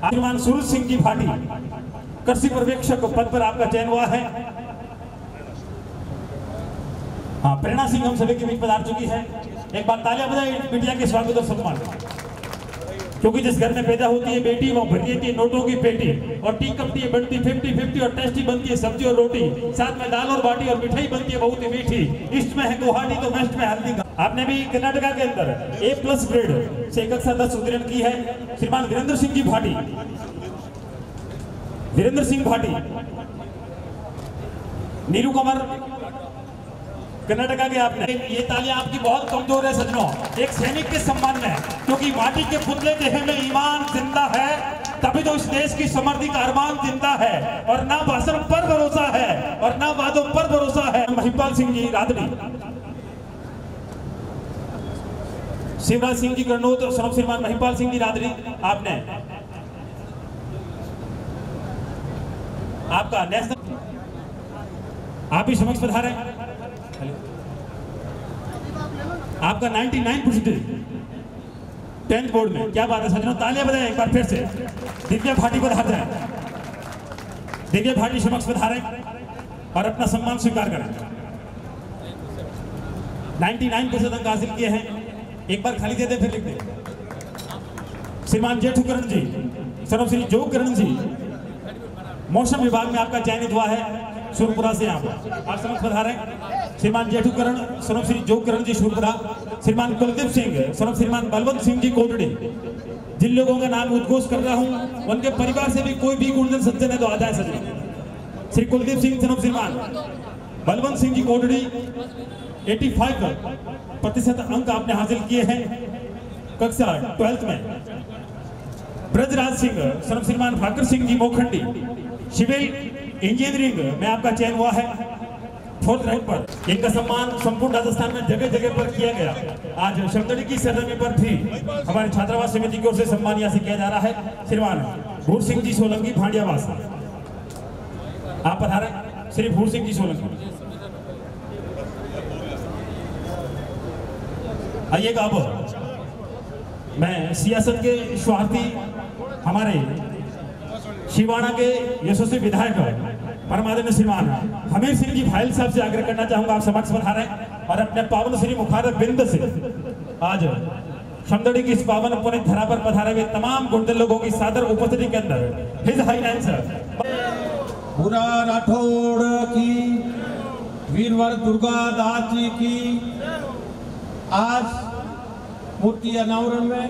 श्रीमान सूरज सिंह जी भाटी, कृषि पर्यवेक्षक पद पर आपका चयन हुआ है। हाँ, प्रेरणा सिंह हम सभी के बीच पधार चुकी है। एक बार तालियां बजाएं बिटिया के स्वागत और सम्मान। क्योंकि जिस घर में पैदा होती है बेटी वो भरी रहती है नोटों की पेटी, और टी कपती है बनती 50-50, और टेस्टी बनती है सब्जी और रोटी, साथ में दाल और बाटी, और मिठाई बनती है बहुत ही मीठी। ईस्ट में है गुवाहाटी तो वेस्ट में हल्दी। आपने भी कर्नाटका के अंदर A+ ग्रेड से कक्षा 10 उत्तीर्ण की है। श्रीमान वीरेंद्र सिंह जी भाटी, वीरेंद्र सिंह भाटी, नीरू कुमार कर्नाटका के। आपने ये तालियां आपकी बहुत कमजोर है सज्जनों, एक सैनिक के सम्मान में, क्योंकि माटी के पुतले देह में ईमान जिंदा है, तभी तो इस देश की समृद्धि का अरमान जिंदा है। और ना भाषण पर भरोसा है और ना वादों पर भरोसा है। महिपाल सिंह जी रादड़ी, शिवराज सिंह जी गणोत, सर्व श्रीमान महिपाल सिंह जी रादड़ी। आपने आपका नेशनल, आप ही समक्ष पधारे। आपका 99% 10th बोर्ड में, क्या बात है सज्जनों, तालियां बजाएं एक बार फिर से। दिव्या भाटी पधार जाए, दिव्या भाटी समक्ष पधारें और अपना सम्मान स्वीकार करें। 99% अंक हासिल किए हैं, एक बार खाली दे दे फिर लिख दे। श्रीमान जेठूकरण जी, सर्व श्री जोगकरण जी, मौसम विभाग में आपका चयनित हुआ है सूरपुरा से। आप समक्ष पधारें। श्रीमान जेठूकरण, सर्व श्री जोगकरण जी सूरपुरा। श्रीमान कुलदीप सिंह, सर्व श्रीमान बलवंत सिंह जी कोटड़ी। जिन लोगों का नाम उद्घोष कर रहा हूं उनके परिवार से भी कोई भी गुणजन सज्जन है तो आ जाए सज्जन। श्री कुलदीप सिंह, सर्व श्रीमान बलवंत सिंह जी कोटड़ी, 85% अंक आपने हासिल किए हैं कक्षा 12th में। ब्रजराज सिंह, सर्व श्रीमान भाकर सिंह जी मोखंडी, सिविल इंजीनियरिंग में आपका चयन हुआ है 4th रैंक पर। इनका सम्मान संपूर्ण राजस्थान में जगह जगह पर किया गया। आज शमदड़ी की सरजमी पर भी हमारे छात्रावास समिति की ओर से सम्मान यहाँ से किया जा रहा है। श्रीमान भूर सिंह जी सोलंकी भांडियावास, आप पधारे। श्री भूर सिंह जी सोलंकी, आइएगा। अब मैं सियासत के स्वार्थी हमारे शिवाना के यशस्वी विधायक परमादरणीय श्रीमान हमीर सिंह जी भायल साहब से आग्रह करना चाहूंगा, आप समक्ष पधारे और अपने पावन श्री मुखार बिंद से आज समदड़ी की इस पावन पुनित धरा पर पधारे हुए तमाम गुणदल लोगों की सादर उपस्थिति के अंदर हिज हाइनेंस पूरा राठौड़ की, वीरवर दुर्गा दास जी की आज मूर्ति अनावरण में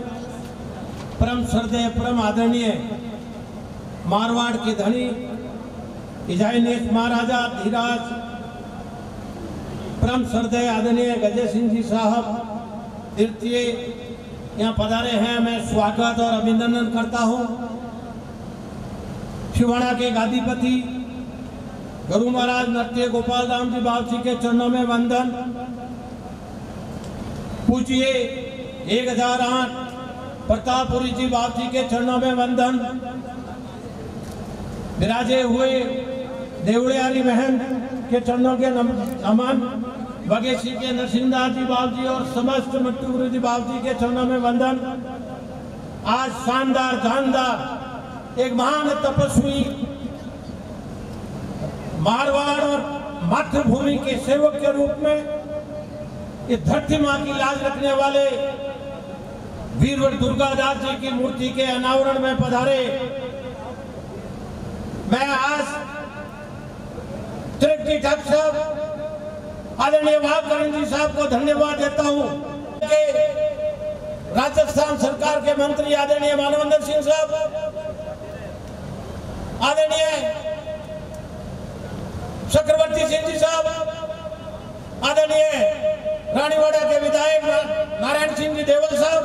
परम श्रद्धेय परम आदरणीय मारवाड़ के धनी इजाइनेश महाराजा धीराज, परम श्रद्धेय आदरणीय गजय सिंह जी साहब तृतीय यहाँ पधारे हैं। मैं स्वागत और अभिनंदन करता हूँ। शिवाना के गादीपति गुरु महाराज नृत्य गोपाल राम जी बाबू के चरणों में वंदन। पूजिए 1008 प्रतापपुरी जी बाबू के चरणों में वंदन। विराजे हुए देवड़ियारी बहन के चरणों के नमन। बगेशी के नरसिंहदास जी बाबू जी और समस्त मट्टू गुरु जी बाबू जी के चरणों में वंदन। आज शानदार जानदार एक महान तपस्वी मारवाड़ और मातृभूमि के सेवक के रूप में इस धरती मां की लाज रखने वाले वीरवर दुर्गा दास जी की मूर्ति के अनावरण में पधारे। मैं आज त्रिकटी ठाकुर साहब आदरणीय वाघकरण जी साहब को धन्यवाद देता हूं। राजस्थान सरकार के मंत्री आदरणीय मानवेंद्र सिंह साहब, आदरणीय चक्रवर्ती सिंह जी साहब, आदरणीय रानीवाड़ा के विधायक नारायण सिंह जी देवल साहब,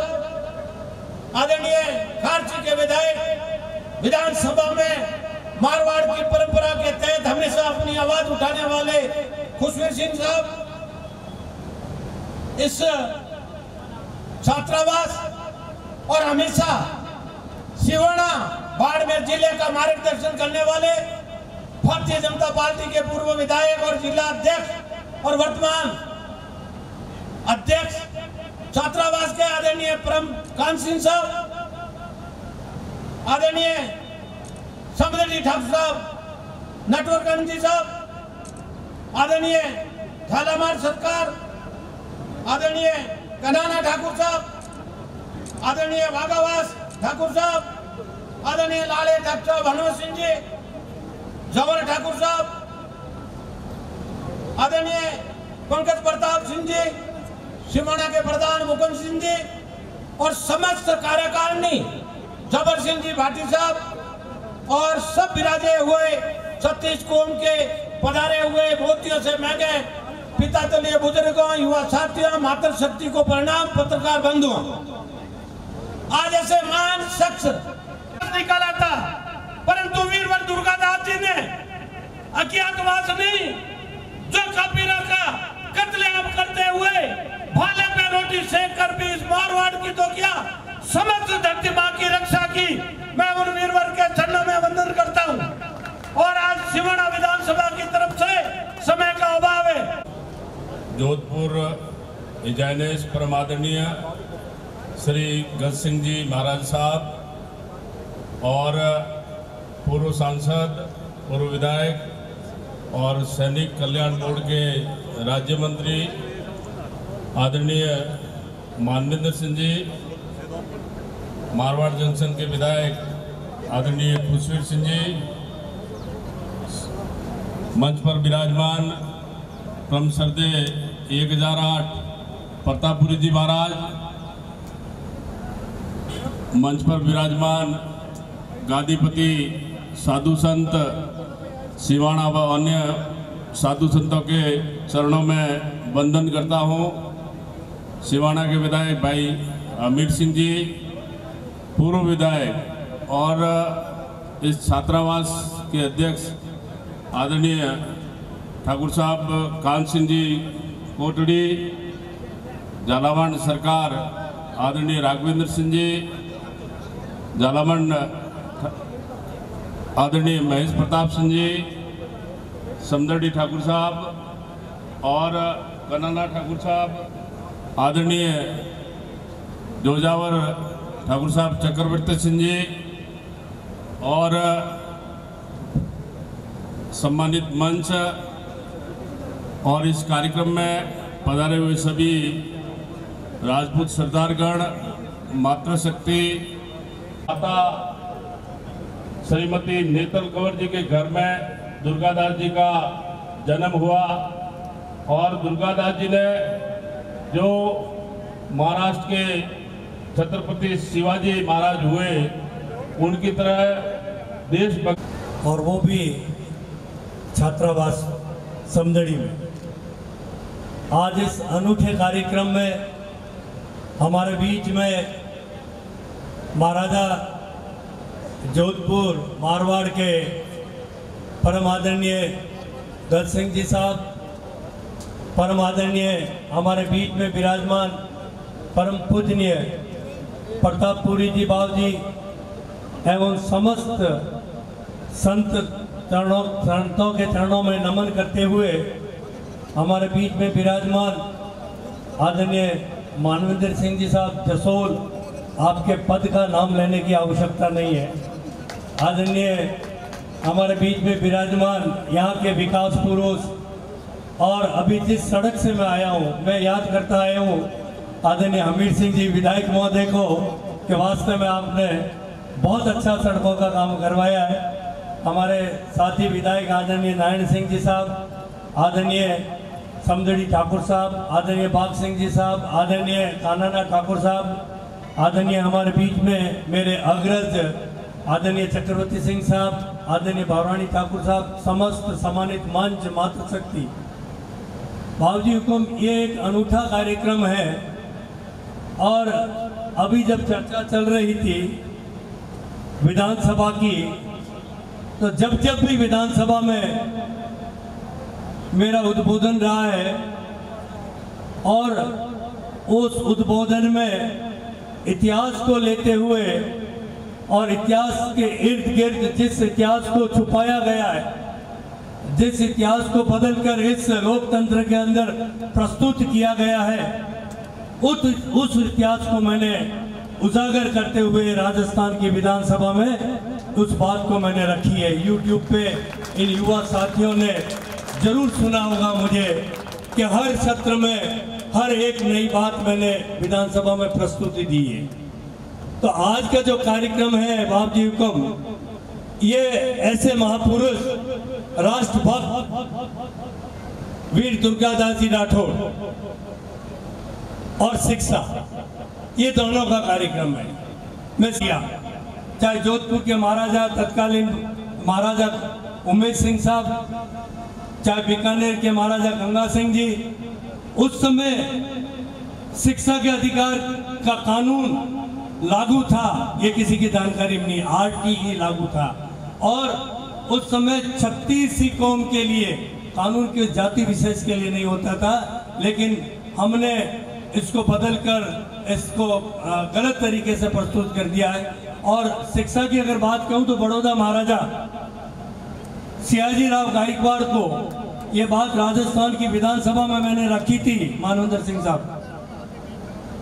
आदरणीय खारची के विधायक, विधानसभा में मारवाड़ की परंपरा के तहत हमेशा अपनी आवाज उठाने वाले खुशवीर सिंह साहब, इस छात्रावास और हमेशा शिवाना बाड़मेर जिले का मार्गदर्शन करने वाले भारतीय जनता पार्टी के पूर्व विधायक और जिला अध्यक्ष और वर्तमान अध्यक्ष छात्रावास के आदरणीय परम कांत सिंह साहब, आदरणीय समदड़ी ठाकुर साहब, नटवरगंज जी साहब, आदरणीय झालामार सरकार, आदरणीय कनाना ठाकुर साहब, आदरणीय वाघावास ठाकुर साहब, आदरणीय लाले डॉक्टर हनुमत सिंह जी, जवर ठाकुर साहब, आदरणीय पंकज प्रताप सिंह जी, सिमोना के प्रधान मुकुंद सिंह जी और समस्त कार्यकारिणी जबर सिंह जी भाटी साहब और सब विराजे हुए 36 कौम के पधारे हुए मोतियों से महंगे पिता तलीय बुजुर्गों, युवा साथियों, मातृशक्ति को प्रणाम, पत्रकार बंधुओं। आज ऐसे महान शख्स निकाला था, परंतु वीरवर दुर्गादास जी ने अज्ञातवास नहीं, जो कबीरा का कत्लेआम करते हुए भाले पे रोटी सेक कर भी इस मारवाड़ की तो क्या समस्त धरती मां की रक्षा की। मैं उन वीरवर के चरणों में वंदन करता हूं। और आज सिमोना विधानसभा की तरफ से समय का अभाव है। जोधपुर इजानेश परमादरणीय श्री गज सिंह जी महाराज साहब और पूर्व सांसद, पूर्व विधायक और सैनिक कल्याण बोर्ड के राज्य मंत्री आदरणीय मानवेंद्र सिंह जी, मारवाड़ जंक्शन के विधायक आदरणीय खुशवीर सिंह जी, मंच पर विराजमान क्रम सरदे 1008 प्रतापपुरी जी महाराज, मंच पर विराजमान गादीपति साधु संत सिवाना व अन्य साधु संतों के चरणों में वंदन करता हूँ। सिवाना के विधायक भाई अमीर सिंह जी, पूर्व विधायक और इस छात्रावास के अध्यक्ष आदरणीय ठाकुर साहब कान सिंह जी कोटड़ी, झालावाड़ सरकार आदरणीय राघवेंद्र सिंह जी, झालावाड़ आदरणीय महेश प्रताप सिंह जी, समदड़ी ठाकुर साहब और कनाना ठाकुर साहब, आदरणीय जोजावर ठाकुर साहब चक्रवर्ती सिंह जी और सम्मानित मंच और इस कार्यक्रम में पधारे हुए सभी राजपूत सरदारगण, मातृशक्ति माता श्रीमती नेतल कंवर जी के घर में दुर्गादास जी का जन्म हुआ और दुर्गादास जी ने जो महाराष्ट्र के छत्रपति शिवाजी महाराज हुए, उनकी तरह देशभक्त, और वो भी छात्रावास समदड़ी में। आज इस अनूठे कार्यक्रम में हमारे बीच में महाराजा जोधपुर मारवाड़ के परम आदरणीय गज सिंह जी साहब, परम आदरणीय हमारे बीच में विराजमान परम पूजनीय प्रतापपुरी जी बाबू जी एवं समस्त संतों के चरणों में नमन करते हुए हमारे बीच में विराजमान आदरणीय मानवेंद्र सिंह जी साहब जसोल, आपके पद का नाम लेने की आवश्यकता नहीं है। आदरणीय हमारे बीच में विराजमान यहाँ के विकास पुरुष, और अभी जिस सड़क से मैं आया हूँ, मैं याद करता आया हूँ आदरणीय हमीर सिंह जी विधायक महोदय को कि वास्तव में आपने बहुत अच्छा सड़कों का काम करवाया है। हमारे साथी विधायक आदरणीय नारायण सिंह जी साहब, आदरणीय समदड़ी ठाकुर साहब, आदरणीय बाग सिंह जी साहब, आदरणीय कानाना ठाकुर साहब, आदरणीय हमारे बीच में मेरे अग्रज आदरणीय चक्रवर्ती सिंह साहब, आदरणीय भवानी ठाकुर साहब, समस्त सम्मानित मंच, मातृशक्ति, बाबूजी हुकुम, ये एक अनूठा कार्यक्रम है। और अभी जब चर्चा चल रही थी विधानसभा की, तो जब भी विधानसभा में मेरा उद्बोधन रहा है और उस उद्बोधन में इतिहास को लेते हुए और इतिहास के इर्द गिर्द जिस इतिहास को छुपाया गया है, जिस इतिहास को बदलकर इस लोकतंत्र के अंदर प्रस्तुत किया गया है, उस इतिहास को मैंने उजागर करते हुए राजस्थान की विधानसभा में उस बात को मैंने रखी है। YouTube पे इन युवा साथियों ने जरूर सुना होगा मुझे कि हर सत्र में हर एक नई बात मैंने विधानसभा में प्रस्तुति दी है। तो आज का जो कार्यक्रम है बाप जी हुक्म, ये ऐसे महापुरुष राष्ट्रभक्त वीर दुर्गादास जी राठौर और शिक्षा, ये दोनों का कार्यक्रम है। मैं चाहे जोधपुर के महाराजा तत्कालीन महाराजा उमेश सिंह साहब, चाहे बीकानेर के महाराजा गंगा सिंह जी, उस समय शिक्षा के अधिकार का कानून लागू था, ये किसी की जानकारी में नहीं, RTE लागू था। और उस समय 36 ही कौम के लिए, कानून के जाति विशेष के लिए नहीं होता था, लेकिन हमने इसको बदलकर इसको गलत तरीके से प्रस्तुत कर दिया है। और शिक्षा की अगर बात कहूं तो बड़ौदा महाराजा सियाजी राव गायकवाड़ को ये बात राजस्थान की विधानसभा में मैंने रखी थी, मानवेंद्र सिंह साहब,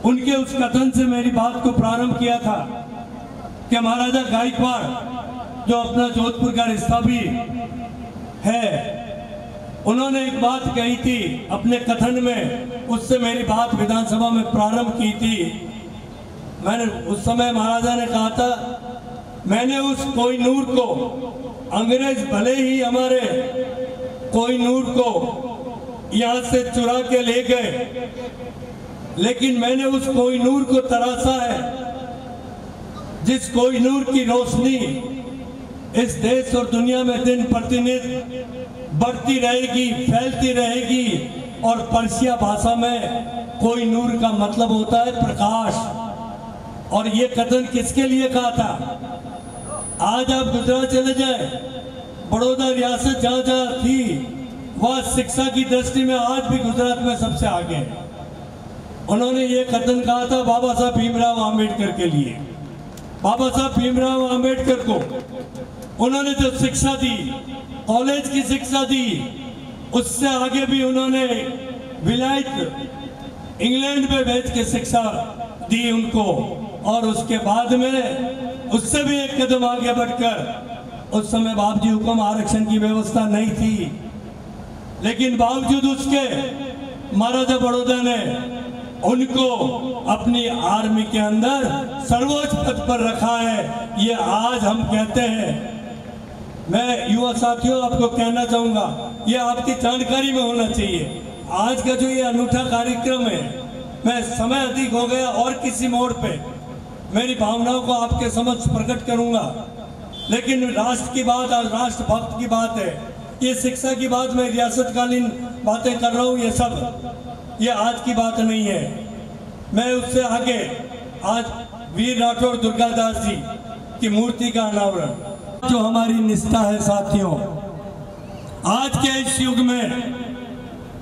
उनके उस कथन से मेरी बात को प्रारंभ किया था कि महाराजा गायकवाड़ जो अपना जोधपुर का रिश्ता भी है, उन्होंने एक बात कही थी अपने कथन में, उससे मेरी बात विधानसभा में प्रारंभ की थी। मैंने उस समय महाराजा ने कहा था, मैंने उस कोहिनूर को, अंग्रेज भले ही हमारे कोहिनूर को यहाँ से चुरा के ले गए, लेकिन मैंने उस कोहिनूर को तराशा है, जिस कोहिनूर की रोशनी इस देश और दुनिया में दिन प्रतिदिन बढ़ती रहेगी, फैलती रहेगी। और पर्शिया भाषा में कोहिनूर का मतलब होता है प्रकाश। और ये कथन किसके लिए कहा था? आज आप गुजरात चले जाए, बड़ौदा रियासत जहाँ जहाँ थी वह शिक्षा की दृष्टि में आज भी गुजरात में सबसे आगे है। उन्होंने ये कथन कहा था बाबा साहब भीमराव आम्बेडकर के लिए। बाबा साहब भीमराव आम्बेडकर को उन्होंने जो शिक्षा दी, कॉलेज की शिक्षा दी, उससे आगे भी उन्होंने विलायत इंग्लैंड में भेज के शिक्षा दी उनको। और उसके बाद में उससे भी एक कदम आगे बढ़कर, उस समय बाप जी हुक्म आरक्षण की व्यवस्था नहीं थी, लेकिन बावजूद उसके महाराजा बड़ौदा ने उनको अपनी आर्मी के अंदर सर्वोच्च पद पर रखा है। ये आज हम कहते हैं, मैं युवा साथियों आपको कहना चाहूंगा, ये आपकी जानकारी में होना चाहिए। आज का जो ये अनूठा कार्यक्रम है, मैं समय अधिक हो गया और किसी मोड़ पे मेरी भावनाओं को आपके समक्ष प्रकट करूंगा, लेकिन राष्ट्र की बात, आज राष्ट्रभक्त की बात है। ये शिक्षा की बात, मैं रियासतकालीन बातें कर रहा हूँ, ये सब ये आज की बात नहीं है। मैं उससे आगे आज वीर राठौर दुर्गादास जी की मूर्ति का अनावरण, जो हमारी निष्ठा है साथियों, आज के इस युग में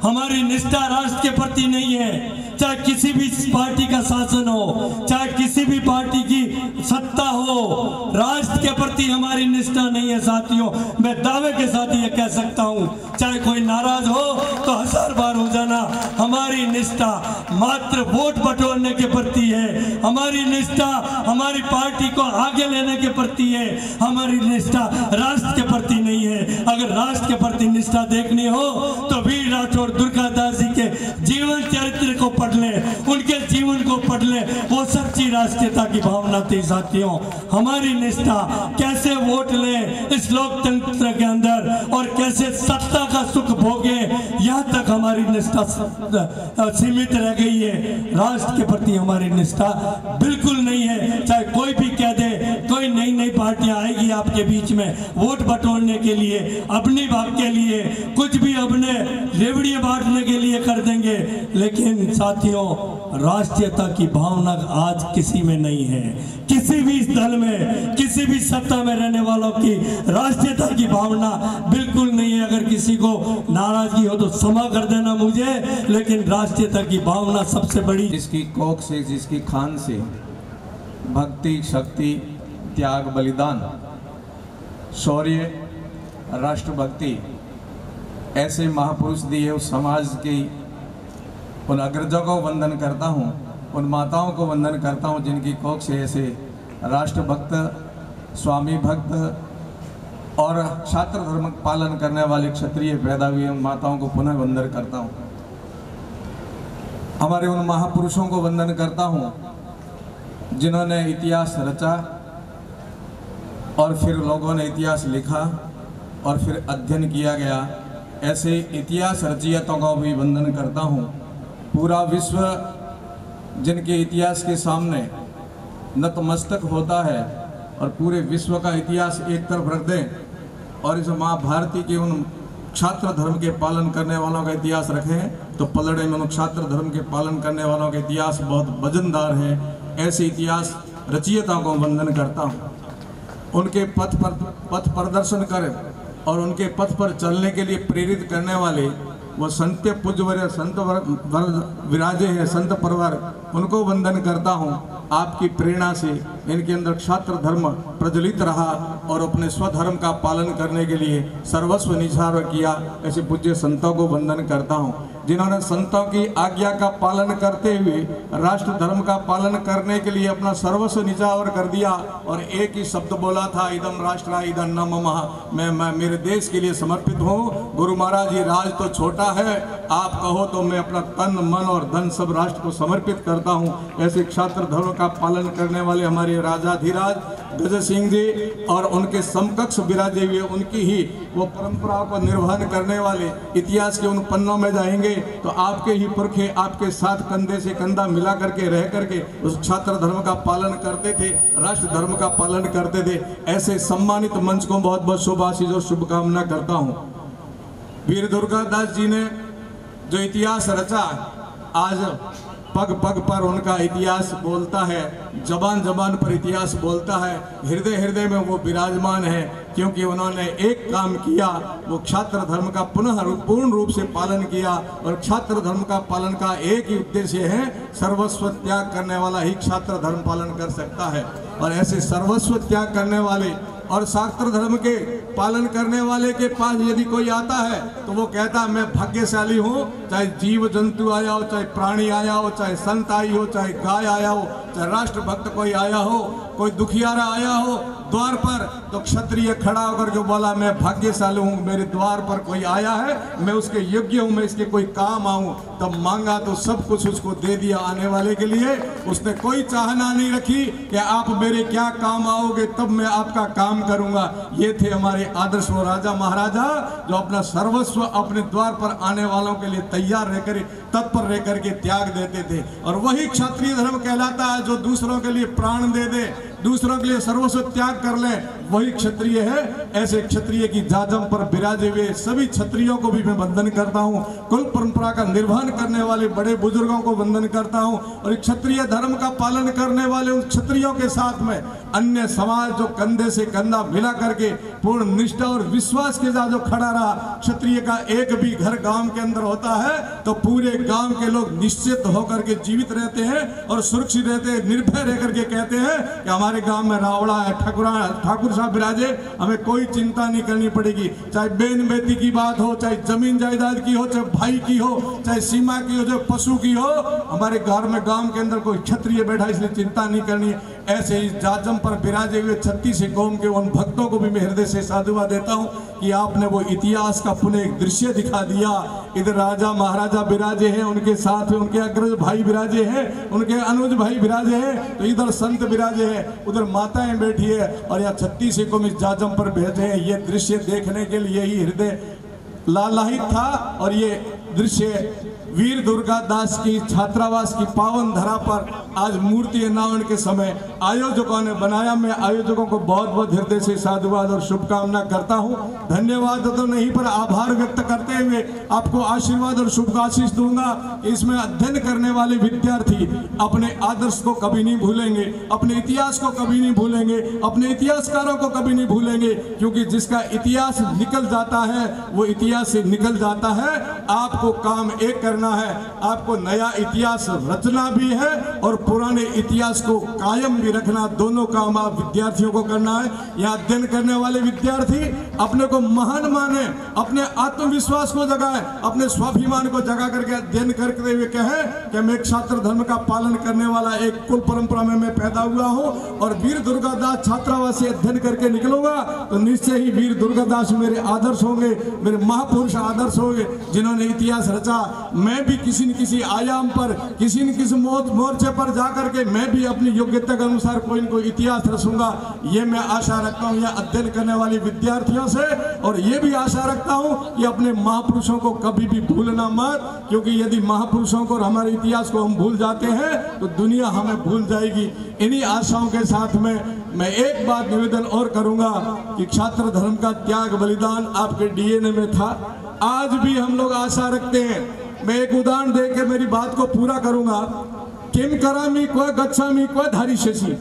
हमारी निष्ठा राष्ट्र के प्रति नहीं है। चाहे किसी भी पार्टी का शासन हो, चाहे किसी भी पार्टी की सत्ता हो, राष्ट्र के प्रति हमारी निष्ठा नहीं है साथियों। मैं दावे के साथ ये कह सकता हूँ, चाहे कोई नाराज हो तो 1000 बार हो जाना, हमारी निष्ठा मात्र वोट बटोरने के प्रति है। हमारी निष्ठा हमारी पार्टी को आगे लेने के प्रति है, हमारी निष्ठा राष्ट्र के प्रति नहीं है। अगर राष्ट्र के प्रति निष्ठा देखनी हो तो वीर राठौर दुर्गादास जी के जीवन चरित्र को पढ़ ले, उनके जीवन को पढ़ ले, वो सच्ची राष्ट्रीयता की भावना थी साथियों। हमारी निष्ठा कैसे वोट ले इस लोकतंत्र के अंदर और कैसे सत्ता का सुख भोगे, यहाँ तक हमारी निष्ठा सीमित रह गई है। राष्ट्र के प्रति हमारी निष्ठा बिल्कुल नहीं है। चाहे कोई भी कह दे, कोई नई नई पार्टियां आएगी आपके बीच में वोट बटोरने के लिए, अपनी बात के लिए, कुछ भी अपने रेवड़ियां बांटने के लिए कर देंगे, लेकिन साथियों राष्ट्रीयता की भावना आज किसी में नहीं है। किसी भी दल में, किसी भी सत्ता में रहने वालों की राष्ट्रीयता की भावना बिल्कुल नहीं है। अगर किसी को नाराजगी हो तो क्षमा कर देना मुझे, लेकिन राष्ट्रीयता की भावना सबसे बड़ी, जिसकी कोख से, जिसकी खान से भक्ति, शक्ति, त्याग, बलिदान, शौर्य, राष्ट्रभक्ति ऐसे महापुरुष दिए, उस समाज की उन अग्रजों को वंदन करता हूँ, उन माताओं को वंदन करता हूँ जिनकी कोख से ऐसे राष्ट्रभक्त, स्वामी भक्त और छात्र धर्म पालन करने वाले क्षत्रिय पैदा हुए उन माताओं को पुनः वंदन करता हूँ। हमारे उन महापुरुषों को वंदन करता हूँ जिन्होंने इतिहास रचा और फिर लोगों ने इतिहास लिखा और फिर अध्ययन किया गया, ऐसे इतिहास रचयिताओं का भी वंदन करता हूँ। पूरा विश्व जिनके इतिहास के सामने नतमस्तक होता है और पूरे विश्व का इतिहास एक तरफ रख दें और इस माँ भारती के उन क्षात्र धर्म के पालन करने वालों का इतिहास रखें तो पलड़े में उन क्षात्र धर्म के पालन करने वालों का इतिहास बहुत वजनदार है। ऐसे इतिहास रचयिताओं को वंदन करता हूँ। उनके पथ प्रदर्शन कर और उनके पथ पर चलने के लिए प्रेरित करने वाले वो संत पूज्यवर्य संत विराजे हैं, संत परवर, उनको वंदन करता हूँ। आपकी प्रेरणा से इनके अंदर क्षात्र धर्म प्रज्वलित रहा और अपने स्वधर्म का पालन करने के लिए सर्वस्व निछावर किया। ऐसे पूज्य संतों को वंदन करता हूँ जिन्होंने संतों की आज्ञा का पालन करते हुए राष्ट्र धर्म का पालन करने के लिए अपना सर्वस्व निछावर कर दिया और एक ही शब्द बोला था, इदम राष्ट्र इदम न मम, मैं मेरे देश के लिए समर्पित हूँ। गुरु महाराज जी, राज तो छोटा है, आप कहो तो मैं अपना तन मन और धन सब राष्ट्र को समर्पित करता हूँ। ऐसे क्षात्र धर्म का पालन करने वाले हमारे राजाधिराज गज सिंह जी और उनके समकक्ष विराजे हुए उनकी ही वो परंपराओं को निर्वहन करने वाले इतिहास के उन पन्नों में जाएंगे तो आपके ही पुरखे आपके साथ कंधे से कंधा मिला करके रह करके उस छात्र धर्म का पालन करते थे, राष्ट्र धर्म का पालन करते थे। ऐसे सम्मानित मंच को बहुत बहुत शुभ आशीष और शुभकामना करता हूँ। वीर दुर्गादास जी ने जो इतिहास रचा, आज पग पग पर उनका इतिहास बोलता है, जबान जबान पर इतिहास बोलता है, हृदय हृदय में वो विराजमान है, क्योंकि उन्होंने एक काम किया, वो क्षात्र धर्म का पुनः पूर्ण रूप से पालन किया। और क्षात्र धर्म का पालन का एक ही उद्देश्य है, सर्वस्व त्याग करने वाला ही क्षात्र धर्म पालन कर सकता है। और ऐसे सर्वस्व त्याग करने वाले और शास्त्र धर्म के पालन करने वाले के पास यदि कोई आता है तो वो कहता है मैं भाग्यशाली हूँ, चाहे जीव जंतु आया हो, चाहे प्राणी आया हो, चाहे संत आई हो, चाहे गाय आया हो, चाहे राष्ट्र भक्त कोई आया हो, कोई दुखियारा आया हो द्वार पर, तो क्षत्रिय खड़ा होकर के बोला मैं भाग्यशाली हूँ, मेरे द्वार पर कोई आया है, मैं उसके योग्य हूँ, मैं इसके कोई काम आऊँ। तब मांगा तो सब कुछ उसको दे दिया आने वाले के लिए। उसने कोई चाहना नहीं रखी कि आप मेरे क्या काम आओगे तब मैं आपका काम करूंगा। ये थे हमारे आदर्श वो राजा महाराजा जो अपना सर्वस्व अपने द्वार पर आने वालों के लिए तैयार रहकर तत्पर रह करके त्याग देते थे। और वही क्षत्रिय धर्म कहलाता है जो दूसरों के लिए प्राण दे दे, दूसरों के लिए सर्वस्व त्याग कर ले, वही क्षत्रिय है। ऐसे क्षत्रिय की जाजम पर विराजे हुए सभी क्षत्रियों को भी मैं वंदन करता हूँ। कुल परंपरा का निर्वहन करने वाले बड़े बुजुर्गों को वंदन करता हूँ। और क्षत्रिय धर्म का पालन करने वाले उन क्षत्रियों के साथ में अन्य समाज जो कंधे से कंधा मिला करके पूर्ण निष्ठा और विश्वास के साथ जो खड़ा रहा। क्षत्रिय का एक भी घर गांव के अंदर होता है तो पूरे गांव के लोग निश्चित होकर के जीवित रहते हैं और सुरक्षित रहते हैं, निर्भय रह करके कहते हैं कि हमारे गांव में रावड़ा है, ठाकुर साहब विराजे, हमें कोई चिंता नहीं करनी पड़ेगी। चाहे बेन बेटी की बात हो, चाहे जमीन जायदाद की हो, चाहे भाई की हो, चाहे सीमा की हो, चाहे पशु की हो, हमारे घर में गांव के अंदर कोई क्षत्रिय बैठा इसलिए चिंता नहीं करनी। ऐसे ही जाजम पर विराजे हुए 36 कौम के उन भक्तों को भी मैं हृदय से साधुवाद देता हूँ कि आपने वो इतिहास का पुनः एक दृश्य दिखा दिया। इधर राजा महाराजा विराजे हैं, उनके साथ में उनके अग्रज भाई विराजे हैं, उनके अनुज भाई विराजे हैं, तो इधर संत विराजे हैं, उधर माताएं बैठी है और यहाँ 36 कौम इस जाजम पर बैठे हैं। ये दृश्य देखने के लिए ही हृदय लालायित था। और ये दृश्य वीर दुर्गादास की छात्रावास की पावन धरा पर आज मूर्ति अनावरण के समय आयोजकों ने बनाया। मैं आयोजकों को बहुत बहुत हृदय से साधुवाद और शुभकामना करता हूं। धन्यवाद तो नहीं पर आभार व्यक्त करते हुए आपको आशीर्वाद और शुभ आशीष दूंगा। इसमें अध्ययन करने वाले विद्यार्थी अपने आदर्श को कभी नहीं भूलेंगे, अपने इतिहास को कभी नहीं भूलेंगे, अपने इतिहासकारों को कभी नहीं भूलेंगे, क्योंकि जिसका इतिहास निकल जाता है वो इतिहास से निकल जाता है। आपको काम एक करना है, आपको नया इतिहास रचना भी है और पुराने इतिहास को कायम भी रखना, दोनों काम आप विद्यार्थियों को करना है। यहाँ अध्ययन करने वाले विद्यार्थी अपने को महान माने, अपने आत्मविश्वास साहस को जगाए, अपने स्वाभिमान को जगा करके अध्ययन करते हुए कहे कि मैं छात्र धर्म का पालन करने वाला एक कुल परंपरा में मैं पैदा हुआ हूँ और वीर दुर्गादास छात्रावास से अध्ययन करके निकलूंगा तो निश्चय ही वीर दुर्गादास मेरे आदर्श होंगे, मेरे महापुरुष आदर्श होंगे जिन्होंने इतिहास रचा। मैं भी किसी न किसी आयाम पर, किसी न किसी मोर्चे पर जाकर के मैं भी अपनी योग्यता के अनुसार कोई न कोई इतिहास रचूंगा। ये मैं आशा रखता हूँ यह अध्ययन करने वाले विद्यार्थियों से, और ये भी आशा रखता हूँ कि अपने महापुरुषों को कभी भी भूलना मत, क्योंकि यदि महापुरुषों को और हमारे इतिहास को हम भूल जाते हैं तो दुनिया हमें भूल जाएगी। इन्हीं आशाओं के साथ में मैं एक बात निवेदन और करूंगा कि छात्र धर्म का त्याग बलिदान आपके डीएनए में था, आज भी हम लोग आशा रखते हैं। मैं एक उदाहरण देकर मेरी बात को पूरा करूंगा। किम करामी क्व गच्छामी क्व धारिष्यसि,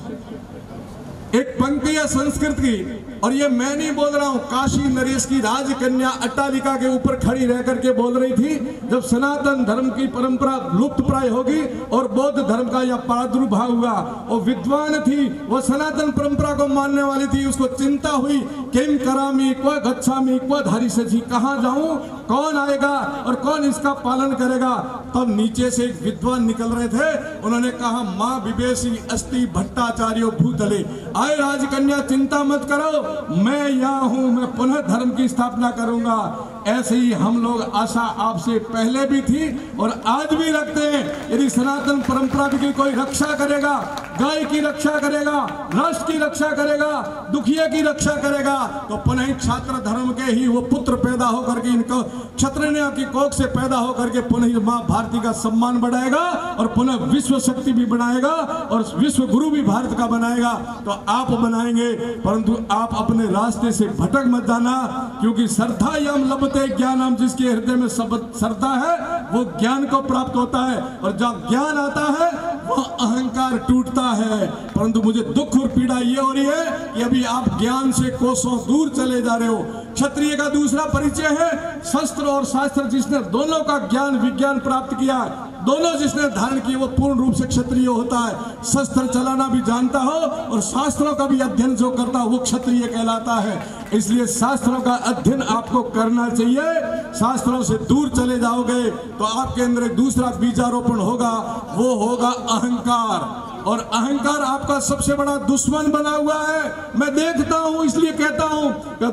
एक पंक्ति है संस्कृत की, और ये मैं नहीं बोल रहा हूँ, काशी नरेश की राजकन्या अट्टालिका के ऊपर खड़ी रह करके बोल रही थी जब सनातन धर्म की परंपरा लुप्त प्राय होगी और बौद्ध धर्म का यह प्रादुर्भाव हुआ। वो विद्वान थी, वो सनातन परंपरा को मानने वाली थी, उसको चिंता हुई किम करामी क्व गच्छामी क्व धारिष्यसि, कहाँ जाऊं, कौन आएगा और कौन इसका पालन करेगा। तब नीचे से एक विद्वान निकल रहे थे, उन्होंने कहा माँ विवेशी अस्ति भट्टाचार्यो भूतले, आए राजकन्या चिंता मत करो, मैं यहाँ हूँ, मैं पुनः धर्म की स्थापना करूंगा। ऐसे ही हम लोग आशा आपसे पहले भी थी और आज भी रखते हैं। यदि सनातन परंपरा की कोई रक्षा करेगा, गाय की रक्षा करेगा, राष्ट्र की रक्षा करेगा, दुखिया की रक्षा करेगा, तो पुनः छात्र धर्म के ही वो पुत्र पैदा होकर के इनको क्षत्रिय की कोख से पैदा होकर के पुनः माँ भारती का सम्मान बढ़ाएगा और पुनः विश्व शक्ति भी बनाएगा और विश्व गुरु भी भारत का बनाएगा। तो आप बनाएंगे, परंतु आप अपने रास्ते से भटक मत जाना, क्योंकि श्रद्धा यम लभते ज्ञानम, जिसके हृदय में श्रद्धा है वो ज्ञान को प्राप्त होता है, और जब ज्ञान आता है वो अहंकार टूटता है। परंतु मुझे दुख और पीड़ा ये हो रही है कि अभी आप ज्ञान से कोसों दूर चले जा रहे हो। क्षत्रिय का दूसरा परिचय है शस्त्र और शास्त्र, जिसने दोनों का ज्ञान विज्ञान प्राप्त किया, दोनों जिसने धारण किए वो पूर्ण रूप से क्षत्रिय होता है। शस्त्र चलाना भी जानता हो और शास्त्रों का भी अध्ययन जो करता हो वो क्षत्रिय कहलाता है। इसलिए शास्त्रों का अध्ययन आपको करना चाहिए। शास्त्रों से दूर चले जाओगे तो आपके अंदर एक दूसरा बीजारोपण होगा, वो होगा अहंकार, और अहंकार आपका सबसे बड़ा दुश्मन बना हुआ है। मैं देखता हूं, इसलिए कहता हूं कि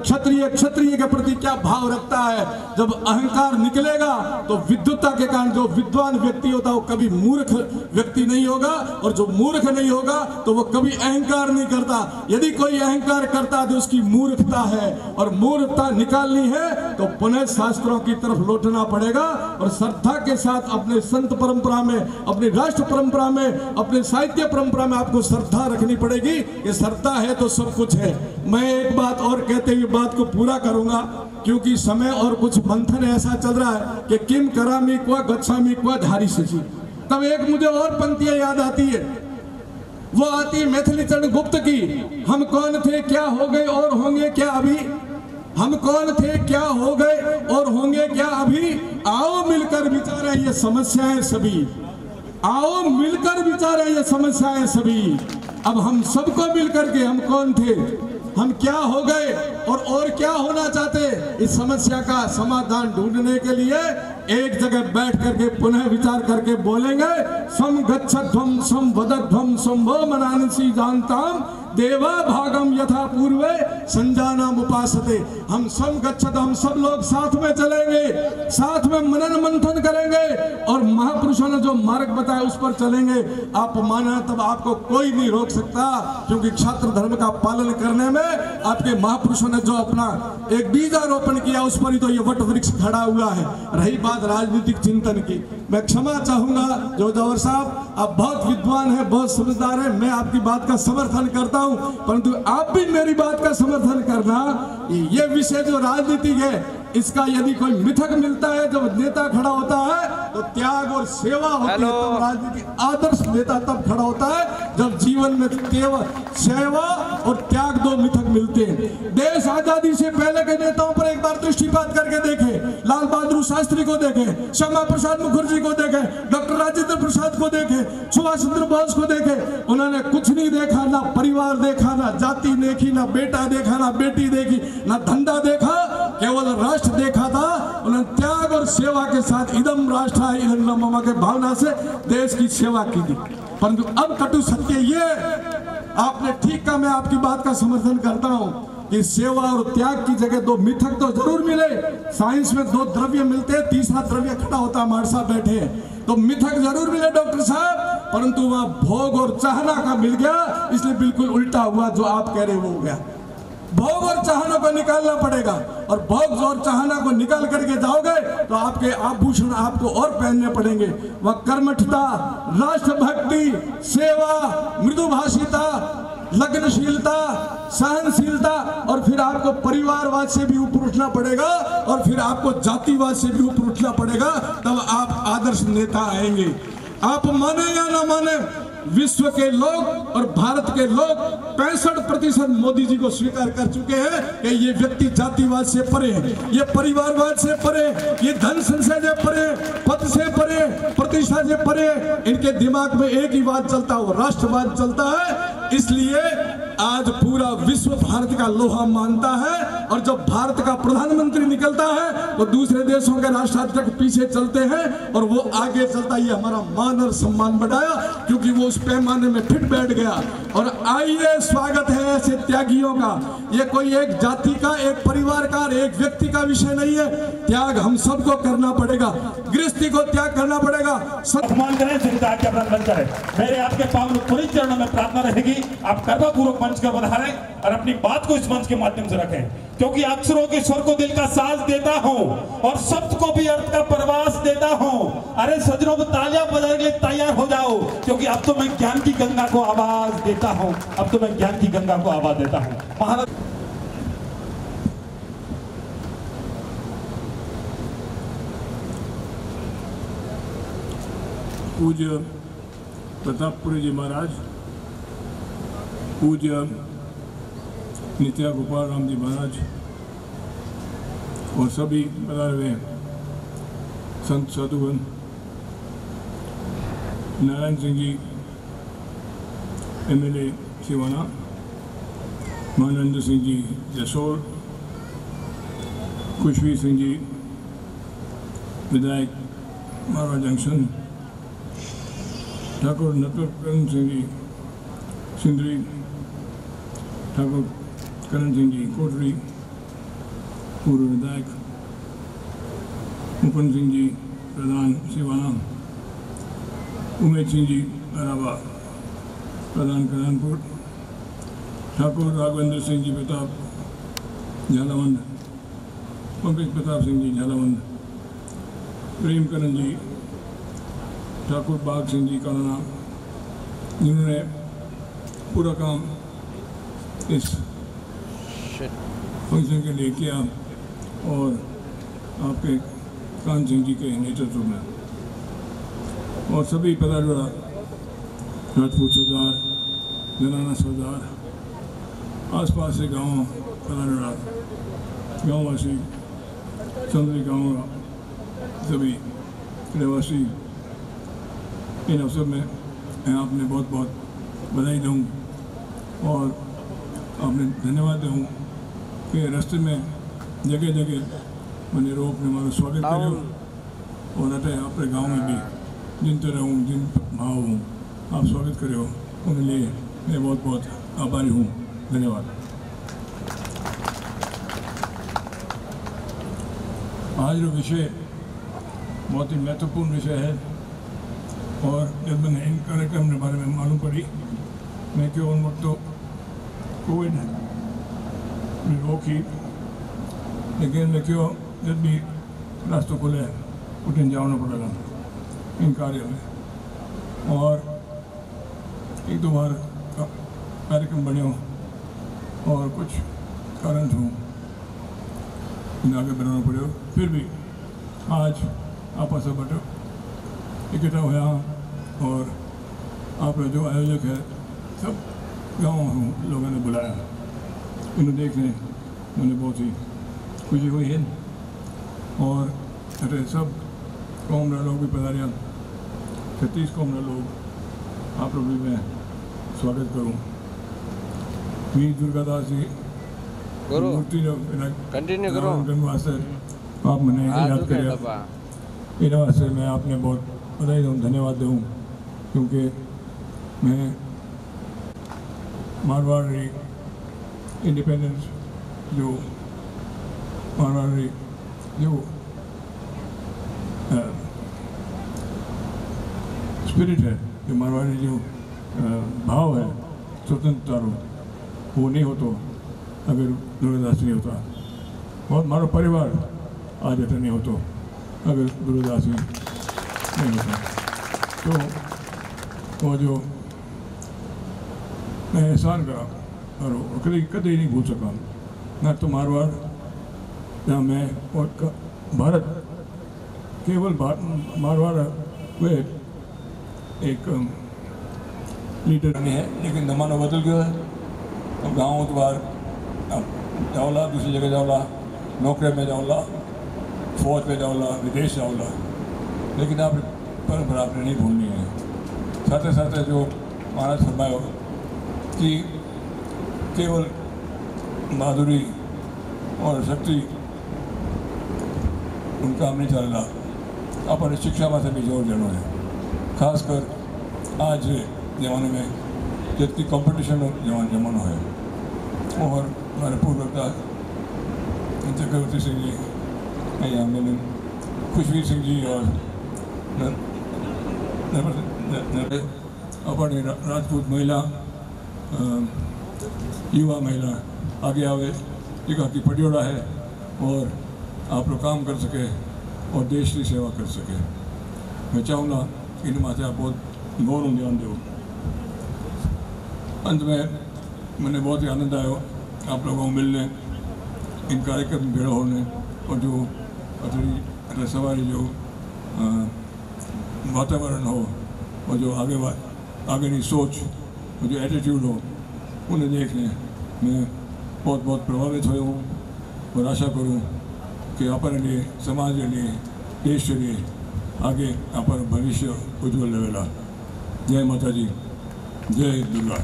क्षत्रिय के प्रति क्या भाव रखता है। जब अहंकार निकलेगा तो विद्वत्ता के कारण जो विद्वान व्यक्ति होता है वो कभी मूर्ख व्यक्ति नहीं होगा, और जो मूर्ख नहीं होगा तो वो कभी अहंकार नहीं करता। यदि कोई अहंकार करता है तो उसकी मूर्खता है, और मूर्खता निकालनी है तो पुनः शास्त्रों की तरफ लौटना पड़ेगा, और श्रद्धा के साथ अपने संत परंपरा में, अपनी राष्ट्र परंपरा में, अपने साहित्य परंपरा में आपको श्रद्धा रखनी पड़ेगी। ये श्रद्धा है तो सब कुछ है। मैं एक बात और कहते हुए बात को पूरा करूंगा, क्योंकि समय और कुछ मंथन ऐसा चल रहा है कि किम करामी क्व गच्छामी क्व धारिष्यसि। तब एक मुझे और पंक्तियां याद आती है, वो आती है मैथिली चरण गुप्त की, हम कौन थे क्या हो गए और होंगे क्या अभी, हम कौन थे क्या हो गए और होंगे क्या अभी, आओ मिलकर विचारें ये समस्याएं सभी, आओ मिलकर विचारें ये समस्याएं सभी। अब हम सबको मिलकर के, हम कौन थे, हम क्या हो गए और क्या होना चाहते, इस समस्या का समाधान ढूंढने के लिए एक जगह बैठ करके पुनः विचार करके बोलेंगे। सम गच्छध्वम सम वदध्वम संभव मनानसी जानताम देवा भागम यथा पूर्वे संजानाम उपासते। हम सम गच्छत, हम सब लोग साथ में चलेंगे, साथ में मनन मंथन करेंगे और महापुरुषों ने जो मार्ग बताया उस पर चलेंगे। आप माना तब आपको कोई नहीं रोक सकता, क्योंकि छात्र धर्म का पालन करने में आपके महापुरुषों ने जो अपना एक बीजारोपण किया उस पर ही तो ये वट वृक्ष खड़ा हुआ है। रही बात राजनीतिक चिंतन की, मैं क्षमा चाहूंगा जो जवर साहब, आप बहुत विद्वान है, बहुत समझदार है, मैं आपकी बात का समर्थन करता हूं, परंतु आप भी मेरी बात का समर्थन करना। ये विषय जो राजनीतिक है इसका यदि कोई मिथक मिलता है, जब नेता खड़ा होता है तो त्याग और सेवा होती है, तब राजनीतिक आदर्श नेता तब खड़ा होता है जब जीवन में सेवा और त्याग दो मिथक मिलते हैं। देश आजादी से पहले के नेताओं पर एक बार दृष्टिपात करके देखें, लाल बहादुर शास्त्री को देखें, श्यामा प्रसाद मुखर्जी को देखें, डॉक्टर राजेंद्र प्रसाद को देखें, सुभाष चंद्र बोस को देखें। उन्होंने कुछ नहीं देखा, ना परिवार देखा, ना जाति देखी, ना बेटा देखा, ना बेटी देखी, ना धंधा देखा, केवल राष्ट्र देखा था। उन्होंने त्याग केवल सेवा के साथ इदम राष्ट्र इदम मम के भावना से देश की सेवा की थी। परंतु अब कटु सत्य ये, आपने ठीक कहा, मैं आपकी बात का समर्थन करता हूं कि सेवा और त्याग की जगह दो मिथक तो जरूर मिले। साइंस में दो द्रव्य मिलते हैं, तीसरा द्रव्य खड़ा होता है, हमारे साथ बैठे हैं, तो मिथक जरूर मिले डॉक्टर साहब, परंतु वहां भोग और चाहना का मिल गया, इसलिए बिल्कुल उल्टा हुआ जो आप कह रहे हो गया। भोग और चाहना को निकालना पड़ेगा, और भोग और चाहना को निकाल करके जाओगे तो आपके आभूषण आपको और पहनने पड़ेंगे। वह कर्मठता, राष्ट्रभक्ति, सेवा, मृदुभाषिता, लगनशीलता, सहनशीलता, और फिर आपको परिवारवाद से भी ऊपर उठना पड़ेगा, और फिर आपको जातिवाद से भी ऊपर उठना पड़ेगा, तब आप आदर्श नेता आएंगे। आप माने या ना माने, विश्व के लोग और भारत के लोग 65% मोदी जी को स्वीकार कर चुके हैं कि ये व्यक्ति जातिवाद से परे है, ये परिवारवाद से परे, ये धन संचय से परे, पद से परे, प्रतिष्ठा से परे, इनके दिमाग में एक ही बात चलता है, राष्ट्रवाद चलता है। इसलिए आज पूरा विश्व भारत का लोहा मानता है, और जब भारत का प्रधानमंत्री निकलता है तो दूसरे देशों के राष्ट्राध्यक्ष पीछे चलते हैं, और वो आगे चलता, ये हमारा मान और सम्मान बढ़ाया, क्योंकि वो उस पैमाने में फिट बैठ गया। और आइए, स्वागत है ऐसे त्यागियों का। ये कोई एक जाति का, एक परिवार का, एक व्यक्ति का विषय नहीं है। त्याग हम सबको करना पड़ेगा, गृहस्थी को त्याग करना पड़ेगा। सम्मान करें, त्याग के अपराध बंद करें। मेरे आपके पावन पूरी चरणों में प्रार्थना रहेगी, आप कर्मपूर्वक मंच का पधारें और अपनी बात को इस मंच के माध्यम से रखें, क्योंकि अक्षरों के स्वर को दिल का साज देता हूं और शब्द को भी अर्थ का प्रवास देता हूं। अरे सजनों को तालियां बजाने के लिए तैयार हो जाओ, क्योंकि अब तो मैं ज्ञान की गंगा को आवाज देता हूं, अब तो मैं ज्ञान की गंगा को आवाज देता हूं। महाराज पूज्य प्रतापपुरी जी महाराज, पूज्य नित्या गोपाल राम जी महाराज और सभी पधारे हुए संत साधुगण, नारायण सिंह जी MLA सिवाना, महानंद सिंह जी जसोर, खुशवीर सिंह जी विधायक मारवा जंक्शन, ठाकुर नटवरकरण सिंह जी सिंदरी, ठाकुर करण सिंह जी कोटरी पूर्व विधायक, मुकुंद सिंह जी प्रधान सिवाना, उमेश सिंह जी अरावा प्रधान कल्याणपुर, ठाकुर राघवेंद्र सिंह जी प्रताप झालावंद, पंकज प्रताप सिंह जी झालावंद, प्रेम करण जी, ठाकुर बाग सिंह जी कालाना, जिन्होंने पूरा काम इस फंक्शन के लिए किया, और आपके कान सिंह जी के नेतृत्व में, और सभी पधारवाड़ा, राजपूत सरदार, जनाना सरदार, आसपास से गाँव पधारवाड़ा, गाँववासी, समुद्री गाँव सभी रहवासी, इन अवसर में मैं आपने बहुत बहुत बधाई दूँ और आपने धन्यवाद दूँ कि रास्ते में जगह जगह मैंने रोक ने हमारा स्वागत करो, और अटे अपने गांव में भी जिन तरह हूँ, जिन भाव हूँ, आप स्वागत करो, उनके लिए मैं बहुत बहुत आभारी हूँ। धन्यवाद। आज जो विषय बहुत ही महत्वपूर्ण विषय है, और जब मैंने इन कार्यक्रम के बारे में मालूम पड़ी, मैं क्यों उन वक्त तो कोविड में रोकी, लेकिन मैं क्यों जब भी रास्ते खुले उठने जाना पड़ेगा इन कार्यों में, और एक दो बार कार्यक्रम बने और कुछ कारण हूँ आगे बढ़ाना पड़े, फिर भी आज आपस में बैठो इकट्ठा हुआ, और आप जो आयोजक है सब गाँव लोगों ने बुलाया, इन्हें देखने मुझे बहुत ही खुशी हुई है, और अरे सब कौम लोग भी पधारिया, 36 कौम लोग आप लोग भी मैं स्वागत करूँ। वीर दुर्गादास जी मूर्ति कंटिन्यू करो वास्ते आप मैंने याद कर इन वास्ते मैं आपने बहुत बधाई दूँ, धन्यवाद दूँ, क्योंकि मैं मारवाड़ी इंडिपेंडेंस जो मारवाड़ी जो स्पिरिट है, जो मारवाड़ी जो भाव है स्वतंत्रता वो नहीं हो तो अगर दुर्गादास नहीं होता, और मारो परिवार आज ऐसा नहीं हो तो अगर दुर्गादास नहीं होता, तो वो जो मैं एहसान करा और कभी कभी नहीं भूल सका ना तो मारवाड़ जहाँ मैं और भारत केवल मारवाड़ वे एक लीडर नहीं है, लेकिन ज़माना बदल गया है। अब गाँव द्वार जाओला, दूसरी जगह जाओला, नौकरी में जाओला, फौज में जाओला, विदेश जाओला, लेकिन आप परंपरा आपने नहीं भूलनी है। साथ साथ जो महाराज फरमायो कि केवल बहादुरी और शक्ति उनका हम नहीं चलना, अपने शिक्षा में से भी जोर देना है, खासकर आज ज़माने में जितनी कंपटीशन जमाना है। और हमारे पूर्व वक्ता चक्रवर्ती सिंह जी, हमने खुशवीर सिंह जी और अपने राजपूत महिला युवा महिला आगे आवे जगह की पटियोड़ा है और आप लोग काम कर सके और देश की सेवा कर सके। मैं चाहूँगा इन माथे आप बहुत गौर ध्यान दो। अंत में मैंने बहुत ही आनंद आया आप लोगों को मिलने, इन कार्यक्रम में भेड़ा होने, और जो अतरी सवारी जो वातावरण हो और जो आगे की सोच और जो एटीट्यूड हो उन्हें देखने मैं बहुत बहुत प्रभावित हुआ हूँ और आशा करूँ कि अपने लिए, समाज के लिए, देश के लिए आगे अपन भविष्य उज्जवल रहेगा। जय माता जी, जय दुर्गा।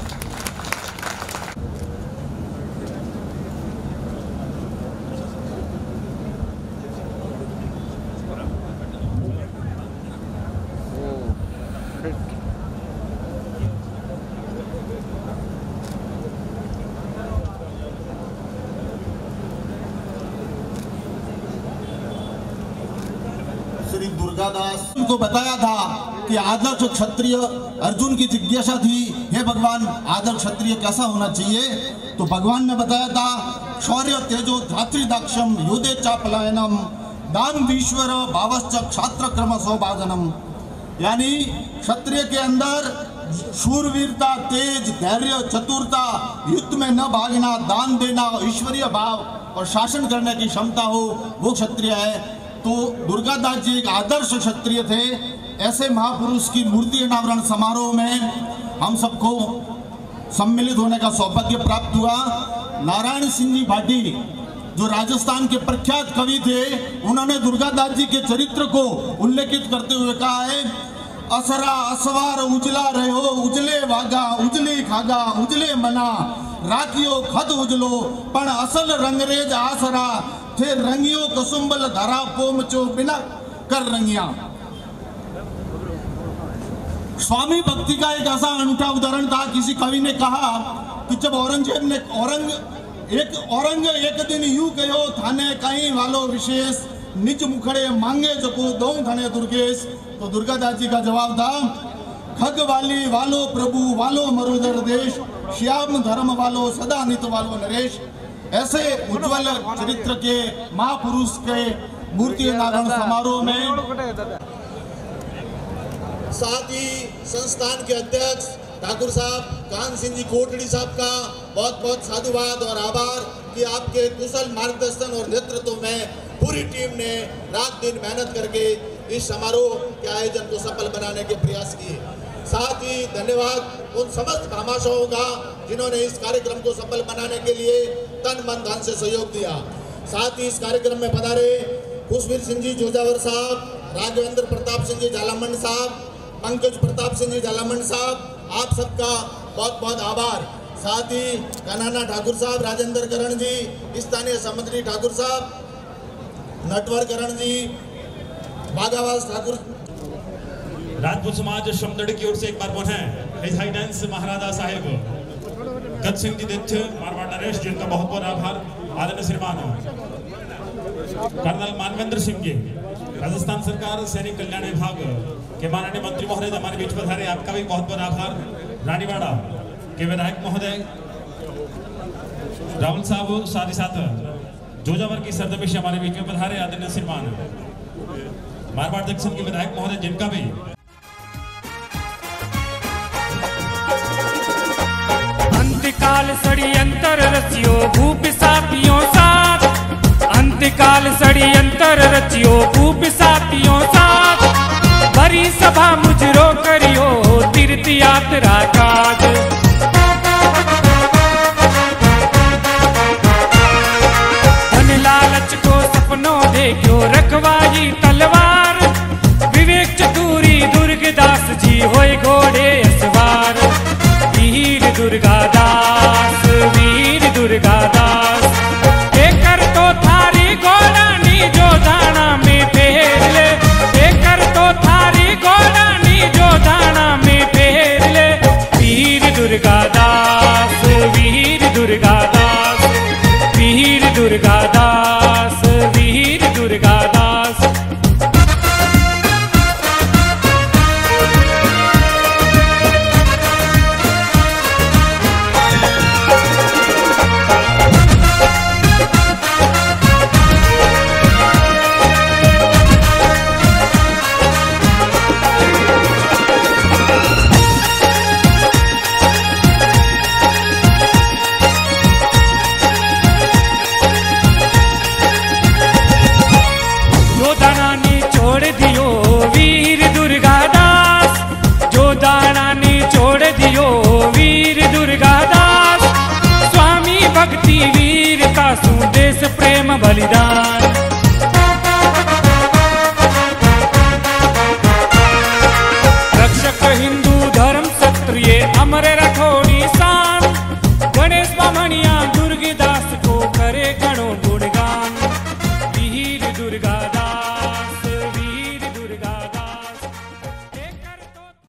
श्री दुर्गादास को बताया था कि आदर्श क्षत्रिय, अर्जुन की जिज्ञासा थी, हे भगवान आदर्श क्षत्रिय कैसा होना चाहिए, तो भगवान ने बताया था शौर्य तेजो धात्री दाक्षम योदे चा पलायनम दान वीश्वर भावश्च क्षात्र क्रम सौभाजनम। यानी क्षत्रिय के अंदर शूरवीरता, तेज, धैर्य, चतुरता, युद्ध में न भागना, दान देना, ईश्वरीय भाव और शासन करने की क्षमता हो, वो क्षत्रिय है। तो दुर्गादास जी एक आदर्श क्षत्रिय थे। ऐसे महापुरुष की मूर्ति अनावरण समारोह में हम सबको सम्मिलित होने का सौभाग्य प्राप्त हुआ। नारायण सिंह जी भाटी जो राजस्थान के प्रख्यात कवि थे, उन्होंने दुर्गादास जी के चरित्र को उल्लेखित करते हुए कहा है, असरा असवार उजला रहो, उजले वागा, उजले खागा, उजले मना, राखियो खत उजलो, पण असल रंगरेज आसरा, थे रंगियो कसुंबल धरा पोमचो बिना कर रंगिया। स्वामी भक्ति का एक ऐसा अनूठा उदाहरण था। किसी कवि ने कहा कि जब औरंगजेब ने औरंग एक दिन यूं कहो थाने कहीं वालो विशेष, निज मुखड़े मांगे जको दो थाने दुर्गेश। तो दुर्गादास जी का जवाब था, खग वाली वालो प्रभु वालो मरुदर देश, श्याम धर्म वालो सदा नित वालो नरेश। ऐसे उज्जवल चरित्र के महापुरुष के मूर्ति अनावरण समारोह में साथ ही संस्थान के अध्यक्ष ठाकुर साहब कान सिंह जी कोटड़ी साहब का बहुत बहुत साधुवाद और आभार कि आपके कुशल मार्गदर्शन और नेतृत्व में पूरी टीम ने रात दिन मेहनत करके इस समारोह के आयोजन को सफल बनाने के प्रयास किए। साथ ही धन्यवाद उन समस्त भामाशाहों का जिन्होंने इस कार्यक्रम को सफल बनाने के लिए तन मन धन से सहयोग दिया। साथ ही इस कार्यक्रम में पधारे खुशवीर सिंह जी जोजावर साहब, राघवेंद्र प्रताप सिंह जी झालामंड साहब, पंकज प्रताप सिंह जी झालामंड साहब, आप सबका बहुत बहुत आभार। साथ ही कन्हाना ठाकुर साहब, राजेंद्र करण जी, स्थानीय समंत्री ठाकुर साहब, नटवर करण जी, बागावास ठाकुर। राजपूत समाज शमदड़ की ओर से एक बार पुनः हिज हाइडेंस महाराजा साहेब गत सिंह जी दिथ मारवाड़ नरेश जिनका बहुत बहुत आभार। आदरणीय श्रीमान कर्नल मानवेंद्र सिंह जी, राजस्थान सरकार सैनिक कल्याण विभाग के माननीय मंत्री महोदय हमारे बीच पधारे, आपका भी बहुत बहुत आभार। रानीवाड़ा के विधायक महोदय रावल साहब, साथ ही साथ जोजावर की सरदमिश हमारे बीच में पधारे। आदरणीय श्रीमान मारवाड़ दक्षिण के विधायक महोदय, जिनका भी अंतकाल षड्यंतर रचियो भूप साथियों साथ, अंतकाल षड्यंतर रचियो भूप साथियों साथ, बड़ी सभा मुजरो करियो तीर्थ यात्रा काज। धन लालच को सपनों देखो रखवाई तलवार, विवेक चतुरी दुर्गदास जी होए घोड़े असवार। वीर दुर्गादास, वीर दुर्गादास, एकर तो थारी घोड़ानी जो दाना में फेर ले, एकर तो थारी घोड़ानी जो दाना में फेर ले। वीर दुर्गादास, वीर दुर्गादास, वीर दुर्गादास, वीर दुर्गादास। भक्ति वीरता सु देश प्रेम बलिदान।